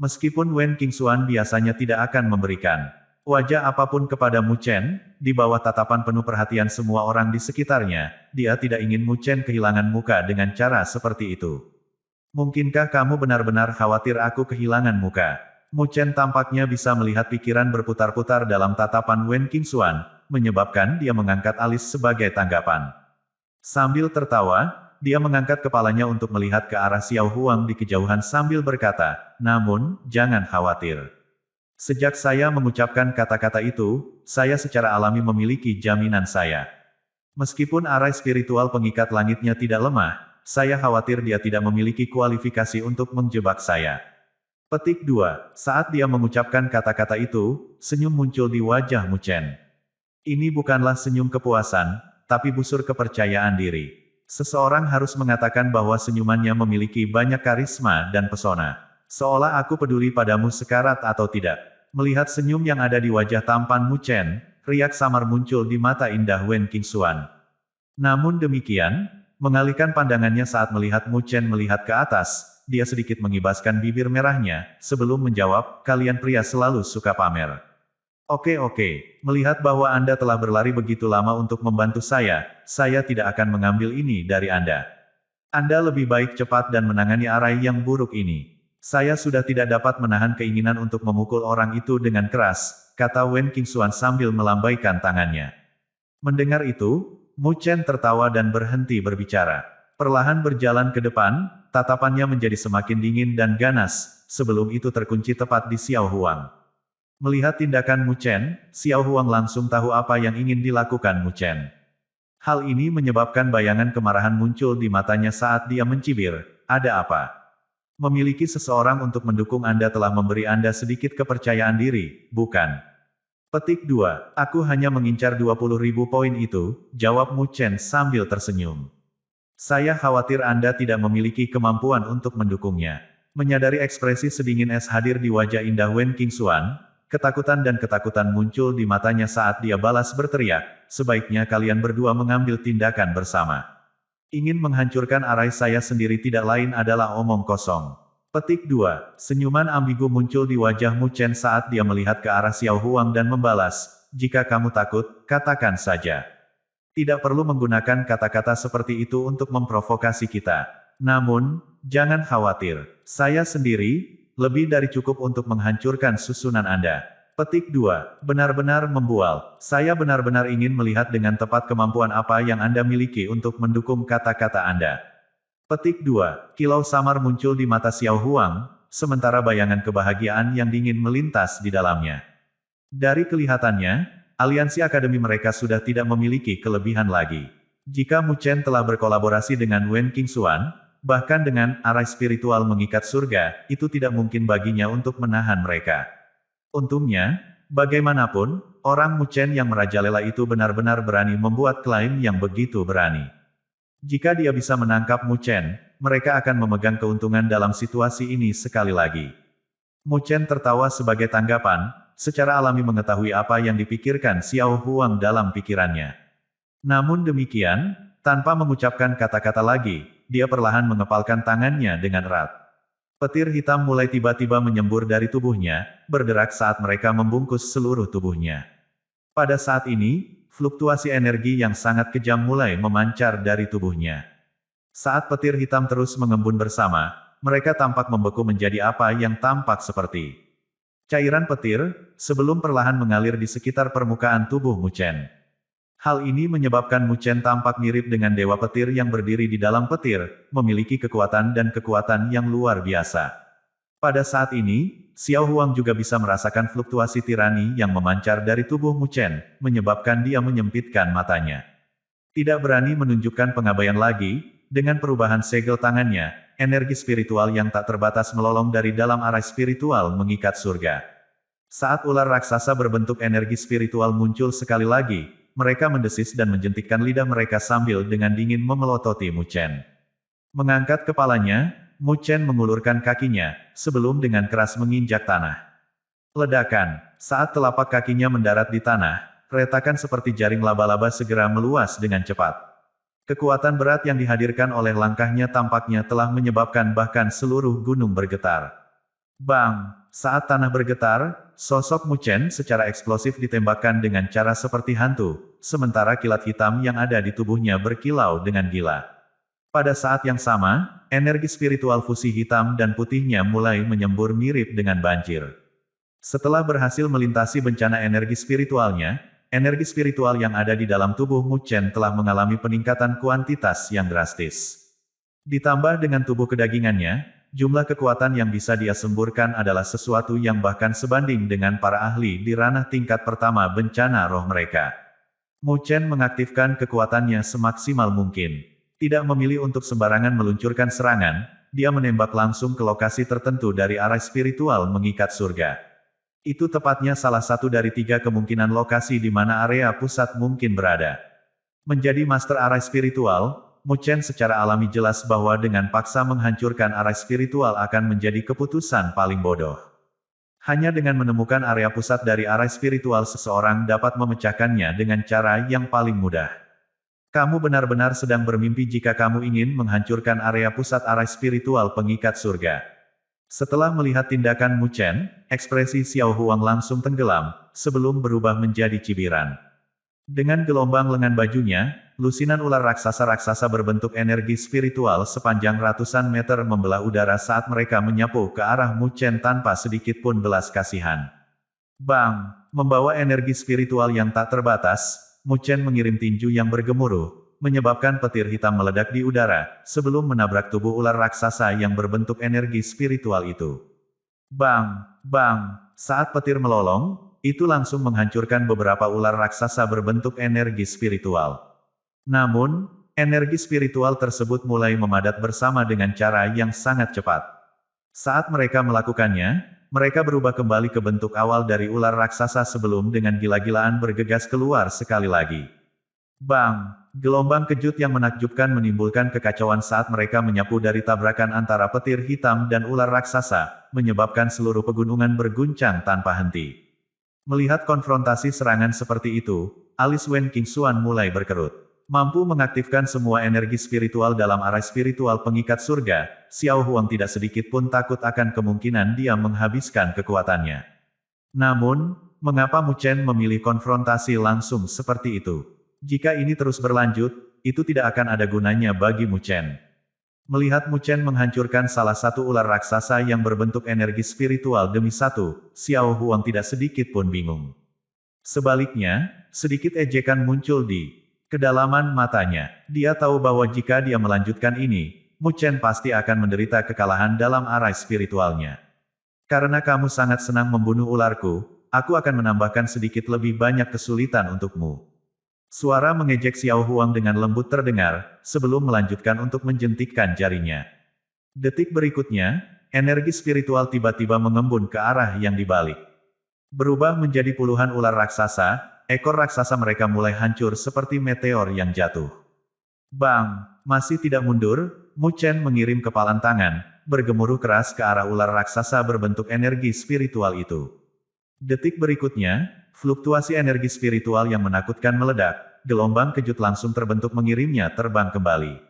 Speaker 1: Meskipun Wen Qingxuan biasanya tidak akan memberikan wajah apapun kepada Mu Chen, di bawah tatapan penuh perhatian semua orang di sekitarnya, dia tidak ingin Mu Chen kehilangan muka dengan cara seperti itu. Mungkinkah kamu benar-benar khawatir aku kehilangan muka? Mu Chen tampaknya bisa melihat pikiran berputar-putar dalam tatapan Wen Qingxuan, menyebabkan dia mengangkat alis sebagai tanggapan. Sambil tertawa, dia mengangkat kepalanya untuk melihat ke arah Xiao Huang di kejauhan sambil berkata, namun, jangan khawatir. Sejak saya mengucapkan kata-kata itu, saya secara alami memiliki jaminan saya. Meskipun arai spiritual pengikat langitnya tidak lemah, saya khawatir dia tidak memiliki kualifikasi untuk menjebak saya. Petik 2. Saat dia mengucapkan kata-kata itu, senyum muncul di wajah Mu Chen. Ini bukanlah senyum kepuasan, tapi busur kepercayaan diri. Seseorang harus mengatakan bahwa senyumannya memiliki banyak karisma dan pesona. Seolah aku peduli padamu sekarat atau tidak. Melihat senyum yang ada di wajah tampan Mu Chen, riak samar muncul di mata indah Wen Qingxuan. Namun demikian, mengalihkan pandangannya saat melihat Mu Chen melihat ke atas, dia sedikit mengibaskan bibir merahnya, sebelum menjawab, kalian pria selalu suka pamer. Oke, melihat bahwa Anda telah berlari begitu lama untuk membantu saya tidak akan mengambil ini dari Anda. Anda lebih baik cepat dan menangani arai yang buruk ini. Saya sudah tidak dapat menahan keinginan untuk memukul orang itu dengan keras, kata Wen Qingxuan sambil melambaikan tangannya. Mendengar itu, Mu Chen tertawa dan berhenti berbicara. Perlahan berjalan ke depan, tatapannya menjadi semakin dingin dan ganas, sebelum itu terkunci tepat di Xiao Huang. Melihat tindakan Mu Chen, Xiao Huang langsung tahu apa yang ingin dilakukan Mu Chen. Hal ini menyebabkan bayangan kemarahan muncul di matanya saat dia mencibir, ada apa? Memiliki seseorang untuk mendukung Anda telah memberi Anda sedikit kepercayaan diri, bukan? Petik 2, aku hanya mengincar 20.000 poin itu, jawab Mu Chen sambil tersenyum. Saya khawatir Anda tidak memiliki kemampuan untuk mendukungnya. Menyadari ekspresi sedingin es hadir di wajah indah Wen Qingxuan, ketakutan dan ketakutan muncul di matanya saat dia balas berteriak, sebaiknya kalian berdua mengambil tindakan bersama. Ingin menghancurkan arai saya sendiri tidak lain adalah omong kosong. Petik 2. Senyuman ambigu muncul di wajah Mu Chen saat dia melihat ke arah Xiao Huang dan membalas, jika kamu takut, katakan saja. Tidak perlu menggunakan kata-kata seperti itu untuk memprovokasi kita. Namun, jangan khawatir, saya sendiri, lebih dari cukup untuk menghancurkan susunan Anda. Petik 2. Benar-benar membual. Saya benar-benar ingin melihat dengan tepat kemampuan apa yang Anda miliki untuk mendukung kata-kata Anda. Petik 2. Kilau samar muncul di mata Xiao Huang, sementara bayangan kebahagiaan yang dingin melintas di dalamnya. Dari kelihatannya, aliansi akademi mereka sudah tidak memiliki kelebihan lagi. Jika Mu Chen telah berkolaborasi dengan Wen Qingxuan, bahkan dengan arai spiritual mengikat surga, itu tidak mungkin baginya untuk menahan mereka. Untungnya, bagaimanapun, orang Mu Chen yang merajalela itu benar-benar berani membuat klaim yang begitu berani. Jika dia bisa menangkap Mu Chen, mereka akan memegang keuntungan dalam situasi ini sekali lagi. Mu Chen tertawa sebagai tanggapan, secara alami mengetahui apa yang dipikirkan Xiao Huang dalam pikirannya. Namun demikian, tanpa mengucapkan kata-kata lagi, dia perlahan mengepalkan tangannya dengan erat. Petir hitam mulai tiba-tiba menyembur dari tubuhnya, berderak saat mereka membungkus seluruh tubuhnya. Pada saat ini, fluktuasi energi yang sangat kejam mulai memancar dari tubuhnya. Saat petir hitam terus mengembun bersama, mereka tampak membeku menjadi apa yang tampak seperti cairan petir, sebelum perlahan mengalir di sekitar permukaan tubuh Mu Chen. Hal ini menyebabkan Mu Chen tampak mirip dengan dewa petir yang berdiri di dalam petir, memiliki kekuatan dan kekuatan yang luar biasa. Pada saat ini, Xiao Huang juga bisa merasakan fluktuasi tirani yang memancar dari tubuh Mu Chen, menyebabkan dia menyempitkan matanya. Tidak berani menunjukkan pengabaian lagi, dengan perubahan segel tangannya, energi spiritual yang tak terbatas melolong dari dalam arai spiritual mengikat surga. Saat ular raksasa berbentuk energi spiritual muncul sekali lagi, mereka mendesis dan menjentikkan lidah mereka sambil dengan dingin memelototi Mu Chen. Mengangkat kepalanya, Mu Chen mengulurkan kakinya, sebelum dengan keras menginjak tanah. Ledakan, saat telapak kakinya mendarat di tanah, retakan seperti jaring laba-laba segera meluas dengan cepat. Kekuatan berat yang dihadirkan oleh langkahnya tampaknya telah menyebabkan bahkan seluruh gunung bergetar. Bang! Saat tanah bergetar, sosok Mu Chen secara eksplosif ditembakkan dengan cara seperti hantu, sementara kilat hitam yang ada di tubuhnya berkilau dengan gila. Pada saat yang sama, energi spiritual fusi hitam dan putihnya mulai menyembur mirip dengan banjir. Setelah berhasil melintasi bencana energi spiritualnya, energi spiritual yang ada di dalam tubuh Mu Chen telah mengalami peningkatan kuantitas yang drastis. Ditambah dengan tubuh kedagingannya, jumlah kekuatan yang bisa dia semburkan adalah sesuatu yang bahkan sebanding dengan para ahli di ranah tingkat pertama bencana roh mereka. Mu Chen mengaktifkan kekuatannya semaksimal mungkin. Tidak memilih untuk sembarangan meluncurkan serangan, dia menembak langsung ke lokasi tertentu dari arai spiritual mengikat surga. Itu tepatnya salah satu dari 3 kemungkinan lokasi di mana area pusat mungkin berada. Menjadi master arai spiritual, Mu Chen secara alami jelas bahwa dengan paksa menghancurkan arai spiritual akan menjadi keputusan paling bodoh. Hanya dengan menemukan area pusat dari arai spiritual seseorang dapat memecahkannya dengan cara yang paling mudah. Kamu benar-benar sedang bermimpi jika kamu ingin menghancurkan area pusat arai spiritual pengikat surga. Setelah melihat tindakan Mu Chen, ekspresi Xiao Huang langsung tenggelam, sebelum berubah menjadi cibiran. Dengan gelombang lengan bajunya, lusinan ular raksasa-raksasa berbentuk energi spiritual sepanjang ratusan meter membelah udara saat mereka menyapu ke arah Mu Chen tanpa sedikit pun belas kasihan. Bang! Membawa energi spiritual yang tak terbatas, Mu Chen mengirim tinju yang bergemuruh, menyebabkan petir hitam meledak di udara, sebelum menabrak tubuh ular raksasa yang berbentuk energi spiritual itu. Bang! Bang! Saat petir melolong, itu langsung menghancurkan beberapa ular raksasa berbentuk energi spiritual. Namun, energi spiritual tersebut mulai memadat bersama dengan cara yang sangat cepat. Saat mereka melakukannya, mereka berubah kembali ke bentuk awal dari ular raksasa sebelum dengan gila-gilaan bergegas keluar sekali lagi. Bang! Gelombang kejut yang menakjubkan menimbulkan kekacauan saat mereka menyapu dari tabrakan antara petir hitam dan ular raksasa, menyebabkan seluruh pegunungan berguncang tanpa henti. Melihat konfrontasi serangan seperti itu, alis Wen Qingxuan mulai berkerut. Mampu mengaktifkan semua energi spiritual dalam arai spiritual pengikat surga, Xiao Huang tidak sedikit pun takut akan kemungkinan dia menghabiskan kekuatannya. Namun, mengapa Mu Chen memilih konfrontasi langsung seperti itu? Jika ini terus berlanjut, itu tidak akan ada gunanya bagi Mu Chen. Melihat Mu Chen menghancurkan salah satu ular raksasa yang berbentuk energi spiritual demi satu, Xiao Huang tidak sedikit pun bingung. Sebaliknya, sedikit ejekan muncul di kedalaman matanya. Dia tahu bahwa jika dia melanjutkan ini, Mu Chen pasti akan menderita kekalahan dalam arai spiritualnya. Karena kamu sangat senang membunuh ularku, aku akan menambahkan sedikit lebih banyak kesulitan untukmu. Suara mengejek Xiao Huang dengan lembut terdengar, sebelum melanjutkan untuk menjentikkan jarinya. Detik berikutnya, energi spiritual tiba-tiba mengembun ke arah yang dibalik. Berubah menjadi puluhan ular raksasa, ekor raksasa mereka mulai hancur seperti meteor yang jatuh. Bang! Masih tidak mundur, Mu Chen mengirim kepalan tangan, bergemuruh keras ke arah ular raksasa berbentuk energi spiritual itu. Detik berikutnya, fluktuasi energi spiritual yang menakutkan meledak, gelombang kejut langsung terbentuk mengirimnya terbang kembali.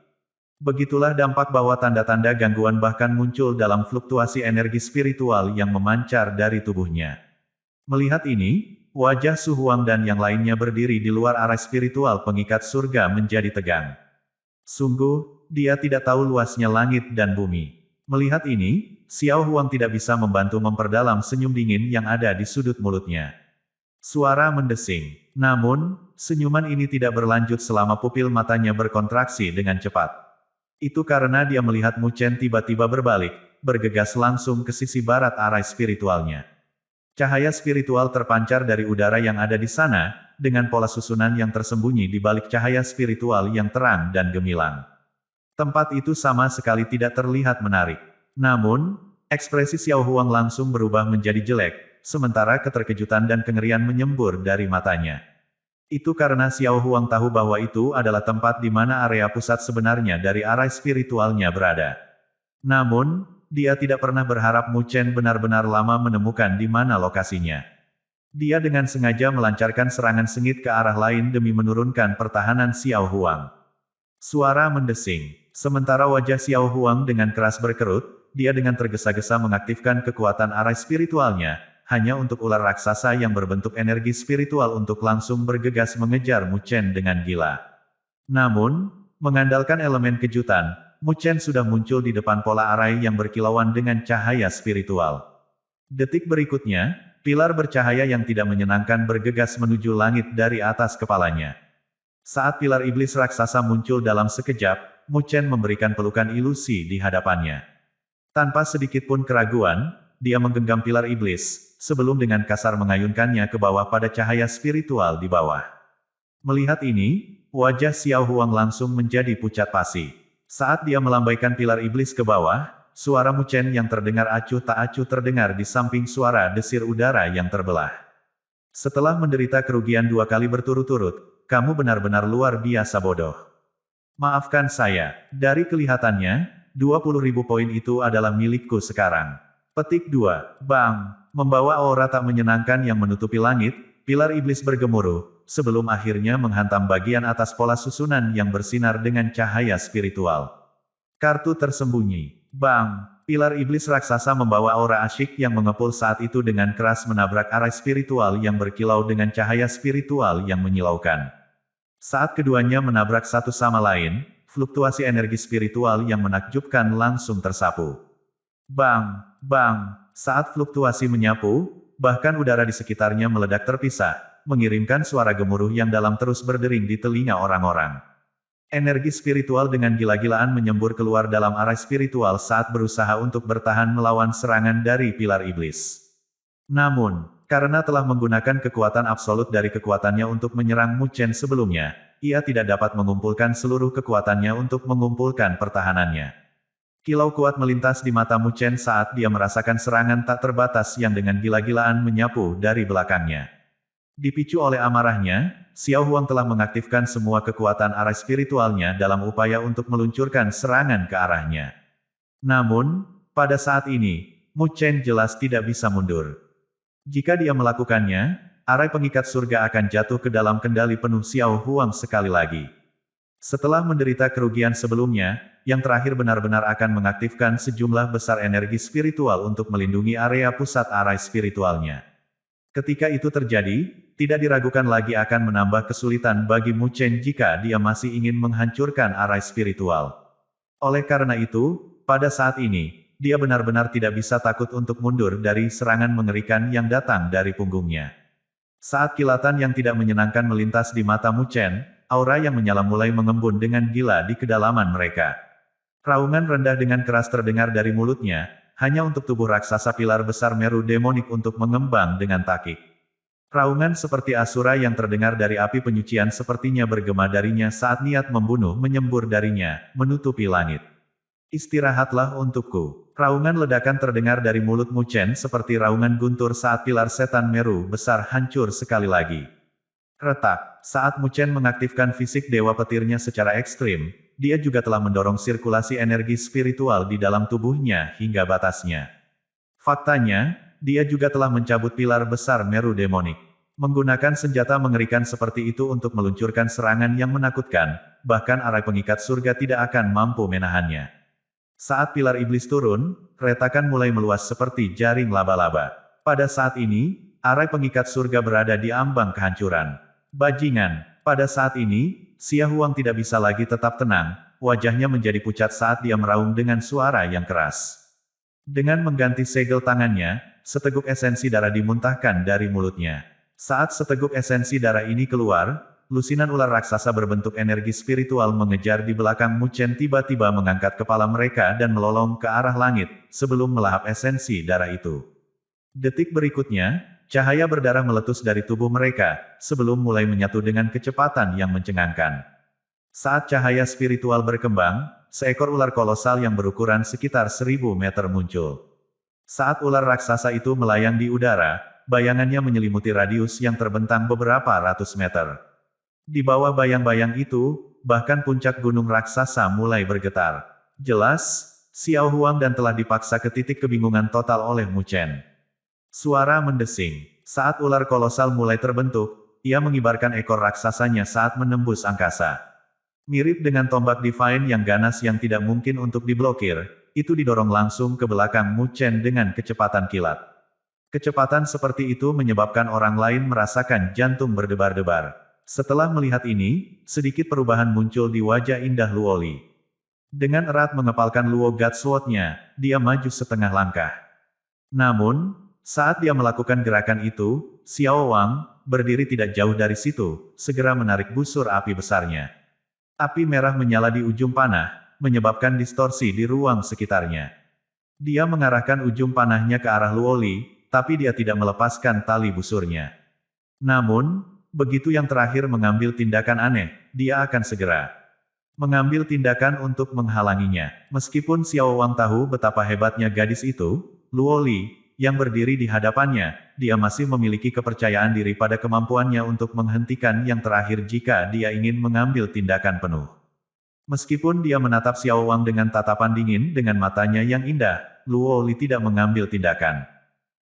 Speaker 1: Begitulah dampak bahwa tanda-tanda gangguan bahkan muncul dalam fluktuasi energi spiritual yang memancar dari tubuhnya. Melihat ini, wajah Su Huang dan yang lainnya berdiri di luar arai spiritual pengikat surga menjadi tegang. Sungguh, dia tidak tahu luasnya langit dan bumi. Melihat ini, Xiao Huang tidak bisa membantu memperdalam senyum dingin yang ada di sudut mulutnya. Suara mendesing. Namun, senyuman ini tidak berlanjut selama pupil matanya berkontraksi dengan cepat. Itu karena dia melihat Mu Chen tiba-tiba berbalik, bergegas langsung ke sisi barat arai spiritualnya. Cahaya spiritual terpancar dari udara yang ada di sana, dengan pola susunan yang tersembunyi di balik cahaya spiritual yang terang dan gemilang. Tempat itu sama sekali tidak terlihat menarik. Namun, ekspresi Xiao Huang langsung berubah menjadi jelek, sementara keterkejutan dan kengerian menyembur dari matanya. Itu karena Xiao Huang tahu bahwa itu adalah tempat di mana area pusat sebenarnya dari arai spiritualnya berada. Namun, dia tidak pernah berharap Mu Chen benar-benar lama menemukan di mana lokasinya. Dia dengan sengaja melancarkan serangan sengit ke arah lain demi menurunkan pertahanan Xiao Huang. Suara mendesing. Sementara wajah Xiao Huang dengan keras berkerut, dia dengan tergesa-gesa mengaktifkan kekuatan arai spiritualnya, hanya untuk ular raksasa yang berbentuk energi spiritual untuk langsung bergegas mengejar Mu Chen dengan gila. Namun, mengandalkan elemen kejutan, Mu Chen sudah muncul di depan pola arai yang berkilauan dengan cahaya spiritual. Detik berikutnya, pilar bercahaya yang tidak menyenangkan bergegas menuju langit dari atas kepalanya. Saat pilar iblis raksasa muncul dalam sekejap, Mu Chen memberikan pelukan ilusi di hadapannya. Tanpa sedikit pun keraguan, dia menggenggam pilar iblis, sebelum dengan kasar mengayunkannya ke bawah pada cahaya spiritual di bawah. Melihat ini, wajah Xiao Huang langsung menjadi pucat pasi. Saat dia melambaikan pilar iblis ke bawah, suara Mu Chen yang terdengar acuh tak acuh terdengar di samping suara desir udara yang terbelah. Setelah menderita kerugian 2 kali berturut-turut, kamu benar-benar luar biasa bodoh. Maafkan saya, dari kelihatannya, 20.000 poin itu adalah milikku sekarang. Petik 2. Bang! Membawa aura tak menyenangkan yang menutupi langit, pilar iblis bergemuruh, sebelum akhirnya menghantam bagian atas pola susunan yang bersinar dengan cahaya spiritual. Kartu tersembunyi. Bang! Pilar iblis raksasa membawa aura asyik yang mengepul saat itu dengan keras menabrak arai spiritual yang berkilau dengan cahaya spiritual yang menyilaukan. Saat keduanya menabrak satu sama lain, fluktuasi energi spiritual yang menakjubkan langsung tersapu. Bang! Bang! Saat fluktuasi menyapu, bahkan udara di sekitarnya meledak terpisah, mengirimkan suara gemuruh yang dalam terus berdering di telinga orang-orang. Energi spiritual dengan gila-gilaan menyembur keluar dalam arai spiritual saat berusaha untuk bertahan melawan serangan dari pilar iblis. Namun, karena telah menggunakan kekuatan absolut dari kekuatannya untuk menyerang Mu Chen sebelumnya, ia tidak dapat mengumpulkan seluruh kekuatannya untuk mengumpulkan pertahanannya. Kilau kuat melintas di mata Mu Chen saat dia merasakan serangan tak terbatas yang dengan gila-gilaan menyapu dari belakangnya. Dipicu oleh amarahnya, Xiao Huang telah mengaktifkan semua kekuatan arai spiritualnya dalam upaya untuk meluncurkan serangan ke arahnya. Namun, pada saat ini, Mu Chen jelas tidak bisa mundur. Jika dia melakukannya, arai pengikat surga akan jatuh ke dalam kendali penuh Xiao Huang sekali lagi. Setelah menderita kerugian sebelumnya, yang terakhir benar-benar akan mengaktifkan sejumlah besar energi spiritual untuk melindungi area pusat arai spiritualnya. Ketika itu terjadi, tidak diragukan lagi akan menambah kesulitan bagi Mu Chen jika dia masih ingin menghancurkan arai spiritual. Oleh karena itu, pada saat ini, dia benar-benar tidak bisa takut untuk mundur dari serangan mengerikan yang datang dari punggungnya. Saat kilatan yang tidak menyenangkan melintas di mata Mu Chen, aura yang menyala mulai mengembun dengan gila di kedalaman mereka. Raungan rendah dengan keras terdengar dari mulutnya, hanya untuk tubuh raksasa pilar besar Meru demonik untuk mengembang dengan takik. Raungan seperti Asura yang terdengar dari api penyucian sepertinya bergema darinya saat niat membunuh menyembur darinya, menutupi langit. Istirahatlah untukku. Raungan ledakan terdengar dari mulut Mu Chen seperti raungan guntur saat pilar setan Meru besar hancur sekali lagi. Retak, saat Mu Chen mengaktifkan fisik dewa petirnya secara ekstrim, dia juga telah mendorong sirkulasi energi spiritual di dalam tubuhnya hingga batasnya. Faktanya, dia juga telah mencabut pilar besar Meru demonik. Menggunakan senjata mengerikan seperti itu untuk meluncurkan serangan yang menakutkan, bahkan arai pengikat surga tidak akan mampu menahannya. Saat pilar iblis turun, retakan mulai meluas seperti jaring laba-laba. Pada saat ini, arai pengikat surga berada di ambang kehancuran. Bajingan, pada saat ini, Xia Huang tidak bisa lagi tetap tenang, wajahnya menjadi pucat saat dia meraung dengan suara yang keras. Dengan mengganti segel tangannya, seteguk esensi darah dimuntahkan dari mulutnya. Saat seteguk esensi darah ini keluar, lusinan ular raksasa berbentuk energi spiritual mengejar di belakang Mu Chen tiba-tiba mengangkat kepala mereka dan melolong ke arah langit, sebelum melahap esensi darah itu. Detik berikutnya, cahaya berdarah meletus dari tubuh mereka, sebelum mulai menyatu dengan kecepatan yang mencengangkan. Saat cahaya spiritual berkembang, seekor ular kolosal yang berukuran sekitar 1000 meter muncul. Saat ular raksasa itu melayang di udara, bayangannya menyelimuti radius yang terbentang beberapa ratus meter. Di bawah bayang-bayang itu, bahkan puncak gunung raksasa mulai bergetar. Jelas, Xiao Huang dan telah dipaksa ke titik kebingungan total oleh Mu Chen. Suara mendesing. Saat ular kolosal mulai terbentuk, ia mengibarkan ekor raksasanya saat menembus angkasa. Mirip dengan tombak divine yang ganas yang tidak mungkin untuk diblokir, itu didorong langsung ke belakang Mu Chen dengan kecepatan kilat. Kecepatan seperti itu menyebabkan orang lain merasakan jantung berdebar-debar. Setelah melihat ini, sedikit perubahan muncul di wajah indah Luoli. Dengan erat mengepalkan Luo God Sword-nya, dia maju setengah langkah. Namun, saat dia melakukan gerakan itu, Xiao Wang, berdiri tidak jauh dari situ, segera menarik busur api besarnya. Api merah menyala di ujung panah, menyebabkan distorsi di ruang sekitarnya. Dia mengarahkan ujung panahnya ke arah Luoli, tapi dia tidak melepaskan tali busurnya. Namun, begitu yang terakhir mengambil tindakan aneh, dia akan segera mengambil tindakan untuk menghalanginya. Meskipun Xiao Wang tahu betapa hebatnya gadis itu, Luoli, yang berdiri di hadapannya, dia masih memiliki kepercayaan diri pada kemampuannya untuk menghentikan yang terakhir jika dia ingin mengambil tindakan penuh. Meskipun dia menatap Xiao Wang dengan tatapan dingin dengan matanya yang indah, Luoli tidak mengambil tindakan.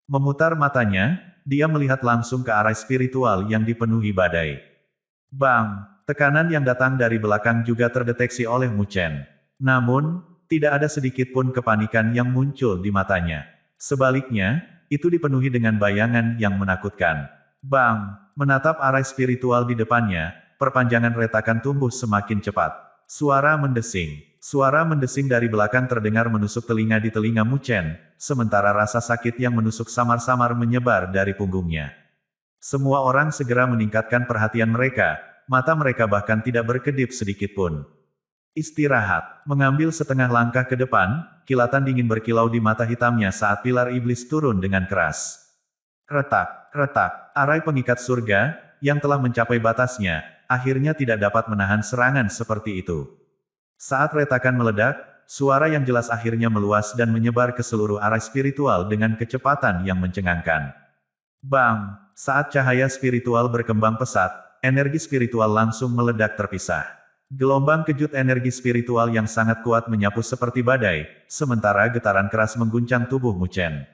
Speaker 1: Memutar matanya, dia melihat langsung ke arah spiritual yang dipenuhi badai. Bang! Tekanan yang datang dari belakang juga terdeteksi oleh Mu Chen. Namun, tidak ada sedikit pun kepanikan yang muncul di matanya. Sebaliknya, itu dipenuhi dengan bayangan yang menakutkan. Bang! Menatap arah spiritual di depannya, perpanjangan retakan tumbuh semakin cepat. Suara mendesing. Suara mendesing dari belakang terdengar menusuk telinga di telinga Mu Chen, sementara rasa sakit yang menusuk samar-samar menyebar dari punggungnya. Semua orang segera meningkatkan perhatian mereka, mata mereka bahkan tidak berkedip sedikit pun. Istirahat. Mengambil setengah langkah ke depan, kilatan dingin berkilau di mata hitamnya saat pilar iblis turun dengan keras. Retak, retak, arai pengikat surga, yang telah mencapai batasnya, akhirnya tidak dapat menahan serangan seperti itu. Saat retakan meledak, suara yang jelas akhirnya meluas dan menyebar ke seluruh arah spiritual dengan kecepatan yang mencengangkan. Bang! Saat cahaya spiritual berkembang pesat, energi spiritual langsung meledak terpisah. Gelombang kejut energi spiritual yang sangat kuat menyapu seperti badai, sementara getaran keras mengguncang tubuh Mu Chen.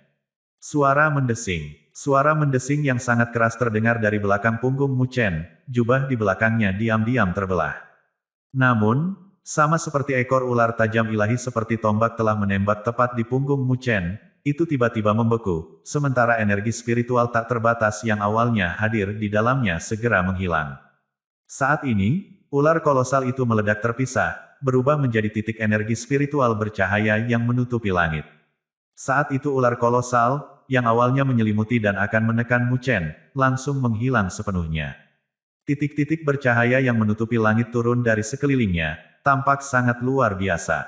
Speaker 1: Suara mendesing. Suara mendesing yang sangat keras terdengar dari belakang punggung Mu Chen, jubah di belakangnya diam-diam terbelah. Namun, sama seperti ekor ular tajam ilahi seperti tombak telah menembak tepat di punggung Mu Chen, itu tiba-tiba membeku, sementara energi spiritual tak terbatas yang awalnya hadir di dalamnya segera menghilang. Saat ini, ular kolosal itu meledak terpisah, berubah menjadi titik energi spiritual bercahaya yang menutupi langit. Saat itu ular kolosal, yang awalnya menyelimuti dan akan menekan Mu Chen, langsung menghilang sepenuhnya. Titik-titik bercahaya yang menutupi langit turun dari sekelilingnya, tampak sangat luar biasa.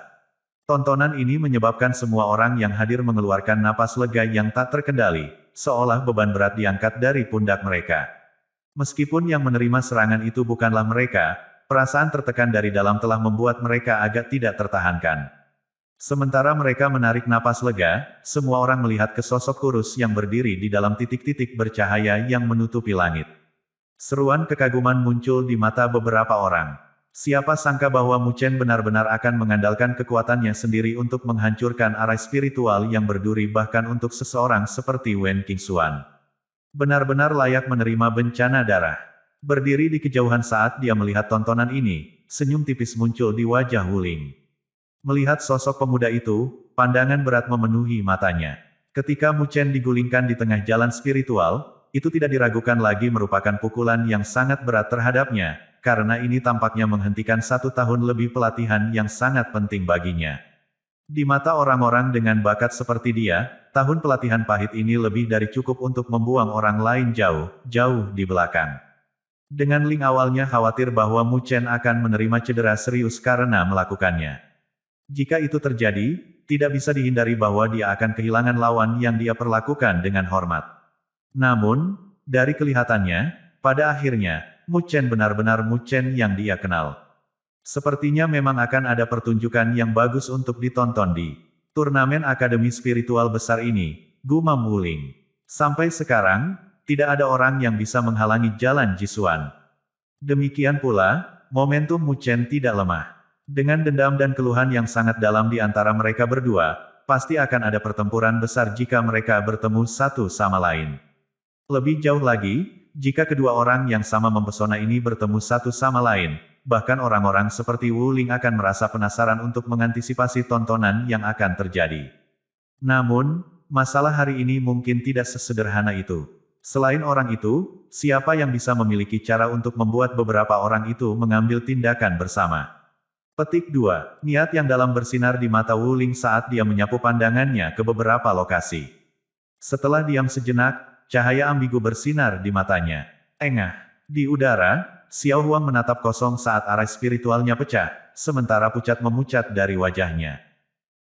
Speaker 1: Tontonan ini menyebabkan semua orang yang hadir mengeluarkan napas lega yang tak terkendali, seolah beban berat diangkat dari pundak mereka. Meskipun yang menerima serangan itu bukanlah mereka, perasaan tertekan dari dalam telah membuat mereka agak tidak tertahankan. Sementara mereka menarik napas lega, semua orang melihat ke sosok kurus yang berdiri di dalam titik-titik bercahaya yang menutupi langit. Seruan kekaguman muncul di mata beberapa orang. Siapa sangka bahwa Mu Chen benar-benar akan mengandalkan kekuatannya sendiri untuk menghancurkan arai spiritual yang berduri bahkan untuk seseorang seperti Wen Qingxuan. Benar-benar layak menerima bencana darah. Berdiri di kejauhan saat dia melihat tontonan ini, senyum tipis muncul di wajah Wuling. Melihat sosok pemuda itu, pandangan berat memenuhi matanya. Ketika Mu Chen digulingkan di tengah jalan spiritual, itu tidak diragukan lagi merupakan pukulan yang sangat berat terhadapnya, karena ini tampaknya menghentikan 1 tahun lebih pelatihan yang sangat penting baginya. Di mata orang-orang dengan bakat seperti dia, tahun pelatihan pahit ini lebih dari cukup untuk membuang orang lain jauh, jauh di belakang. Dengan Ling awalnya khawatir bahwa Mu Chen akan menerima cedera serius karena melakukannya. Jika itu terjadi, tidak bisa dihindari bahwa dia akan kehilangan lawan yang dia perlakukan dengan hormat. Namun, dari kelihatannya, pada akhirnya, Mu Chen benar-benar Mu Chen yang dia kenal. Sepertinya memang akan ada pertunjukan yang bagus untuk ditonton di turnamen akademi spiritual besar ini, gumam Wuling. Sampai sekarang, tidak ada orang yang bisa menghalangi jalan Jisuan. Demikian pula, momentum Mu Chen tidak lemah. Dengan dendam dan keluhan yang sangat dalam di antara mereka berdua, pasti akan ada pertempuran besar jika mereka bertemu satu sama lain. Lebih jauh lagi, jika kedua orang yang sama mempesona ini bertemu satu sama lain, bahkan orang-orang seperti Wuling akan merasa penasaran untuk mengantisipasi tontonan yang akan terjadi. Namun, masalah hari ini mungkin tidak sesederhana itu. Selain orang itu, siapa yang bisa memiliki cara untuk membuat beberapa orang itu mengambil tindakan bersama? Petik 2. Niat yang dalam bersinar di mata Wuling saat dia menyapu pandangannya ke beberapa lokasi. Setelah diam sejenak, cahaya ambigu bersinar di matanya. Engah. Di udara, Xiao Huang menatap kosong saat arai spiritualnya pecah, sementara pucat memucat dari wajahnya.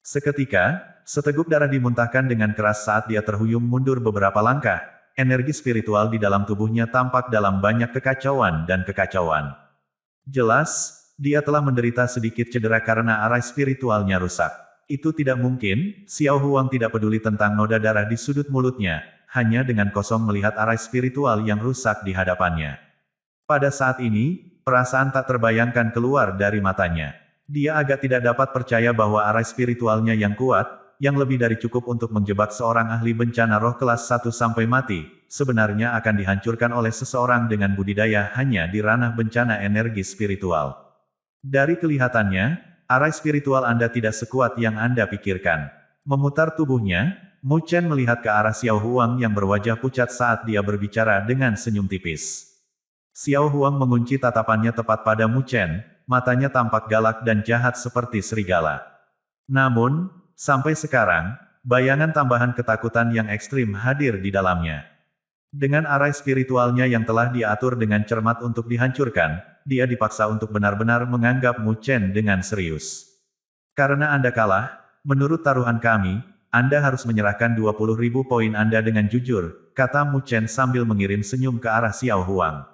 Speaker 1: Seketika, seteguk darah dimuntahkan dengan keras saat dia terhuyung mundur beberapa langkah. Energi spiritual di dalam tubuhnya tampak dalam banyak kekacauan dan kekacauan. Jelas, dia telah menderita sedikit cedera karena arai spiritualnya rusak. Itu tidak mungkin, Xiao Huang tidak peduli tentang noda darah di sudut mulutnya, hanya dengan kosong melihat arai spiritual yang rusak di hadapannya. Pada saat ini, perasaan tak terbayangkan keluar dari matanya. Dia agak tidak dapat percaya bahwa arai spiritualnya yang kuat, yang lebih dari cukup untuk menjebak seorang ahli bencana roh kelas 1 sampai mati, sebenarnya akan dihancurkan oleh seseorang dengan budidaya hanya di ranah bencana energi spiritual. Dari kelihatannya, arai spiritual Anda tidak sekuat yang Anda pikirkan. Memutar tubuhnya, Mu Chen melihat ke arah Xiao Huang yang berwajah pucat saat dia berbicara dengan senyum tipis. Xiao Huang mengunci tatapannya tepat pada Mu Chen, matanya tampak galak dan jahat seperti serigala. Namun, sampai sekarang, bayangan tambahan ketakutan yang ekstrim hadir di dalamnya. Dengan arai spiritualnya yang telah diatur dengan cermat untuk dihancurkan, dia dipaksa untuk benar-benar menganggap Mu Chen dengan serius. Karena Anda kalah, menurut taruhan kami, Anda harus menyerahkan 20.000 poin Anda dengan jujur, kata Mu Chen sambil mengirim senyum ke arah Xiao Huang.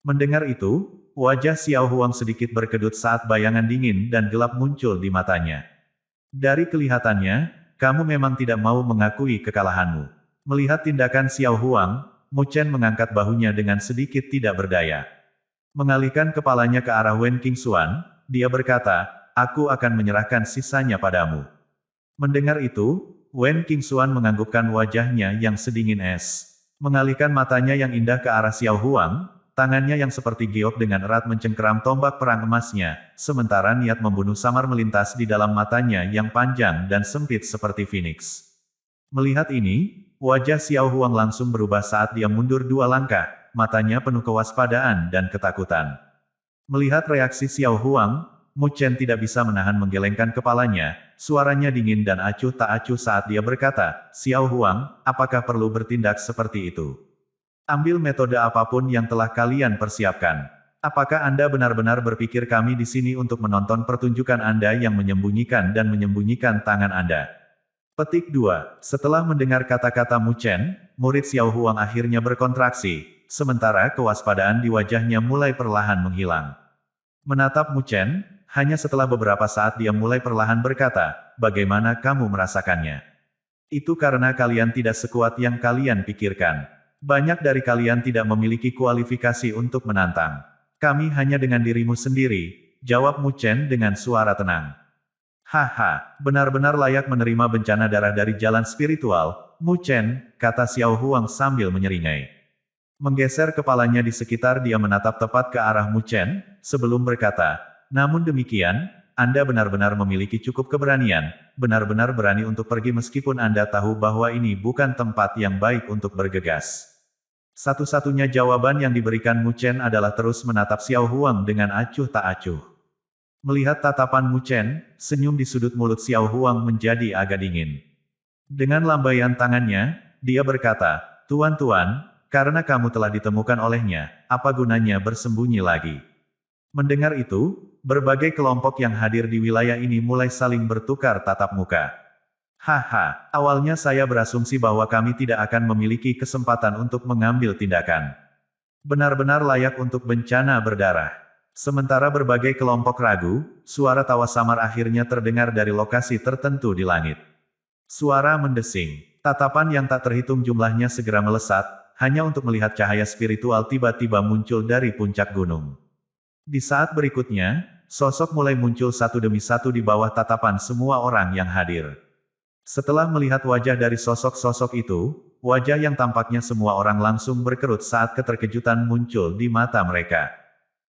Speaker 1: Mendengar itu, wajah Xiao Huang sedikit berkedut saat bayangan dingin dan gelap muncul di matanya. Dari kelihatannya, kamu memang tidak mau mengakui kekalahanmu. Melihat tindakan Xiao Huang, Mu Chen mengangkat bahunya dengan sedikit tidak berdaya. Mengalihkan kepalanya ke arah Wen Qingxuan, dia berkata, aku akan menyerahkan sisanya padamu. Mendengar itu, Wen Qingxuan menganggukkan wajahnya yang sedingin es. Mengalihkan matanya yang indah ke arah Xiao Huang, tangannya yang seperti giok dengan erat mencengkeram tombak perang emasnya, sementara niat membunuh samar melintas di dalam matanya yang panjang dan sempit seperti phoenix. Melihat ini, wajah Xiao Huang langsung berubah saat dia mundur 2 langkah, matanya penuh kewaspadaan dan ketakutan. Melihat reaksi Xiao Huang, Mu Chen tidak bisa menahan menggelengkan kepalanya, suaranya dingin dan acuh tak acuh saat dia berkata, Xiao Huang, apakah perlu bertindak seperti itu? Ambil metode apapun yang telah kalian persiapkan. Apakah Anda benar-benar berpikir kami di sini untuk menonton pertunjukan Anda yang menyembunyikan dan menyembunyikan tangan Anda? Petik 2. Setelah mendengar kata-kata Mu Chen, murid Xiao Huang akhirnya berkontraksi, sementara kewaspadaan di wajahnya mulai perlahan menghilang. Menatap Mu Chen, hanya setelah beberapa saat dia mulai perlahan berkata, "Bagaimana kamu merasakannya?" Itu karena kalian tidak sekuat yang kalian pikirkan. Banyak dari kalian tidak memiliki kualifikasi untuk menantang. Kami hanya dengan dirimu sendiri, jawab Mu Chen dengan suara tenang. Haha, benar-benar layak menerima bencana darah dari jalan spiritual, Mu Chen, kata Xiao Huang sambil menyeringai. Menggeser kepalanya di sekitar dia menatap tepat ke arah Mu Chen, sebelum berkata, namun demikian, Anda benar-benar memiliki cukup keberanian, benar-benar berani untuk pergi meskipun Anda tahu bahwa ini bukan tempat yang baik untuk bergegas. Satu-satunya jawaban yang diberikan Mu Chen adalah terus menatap Xiao Huang dengan acuh tak acuh. Melihat tatapan Mu Chen, senyum di sudut mulut Xiao Huang menjadi agak dingin. Dengan lambaian tangannya, dia berkata, "Tuan-tuan, karena kamu telah ditemukan olehnya, apa gunanya bersembunyi lagi?" Mendengar itu, berbagai kelompok yang hadir di wilayah ini mulai saling bertukar tatap muka. Haha, awalnya saya berasumsi bahwa kami tidak akan memiliki kesempatan untuk mengambil tindakan. Benar-benar layak untuk bencana berdarah. Sementara berbagai kelompok ragu, suara tawa samar akhirnya terdengar dari lokasi tertentu di langit. Suara mendesing. Tatapan yang tak terhitung jumlahnya segera melesat, hanya untuk melihat cahaya spiritual tiba-tiba muncul dari puncak gunung. Di saat berikutnya, sosok mulai muncul satu demi satu di bawah tatapan semua orang yang hadir. Setelah melihat wajah dari sosok-sosok itu, wajah yang tampaknya semua orang langsung berkerut saat keterkejutan muncul di mata mereka.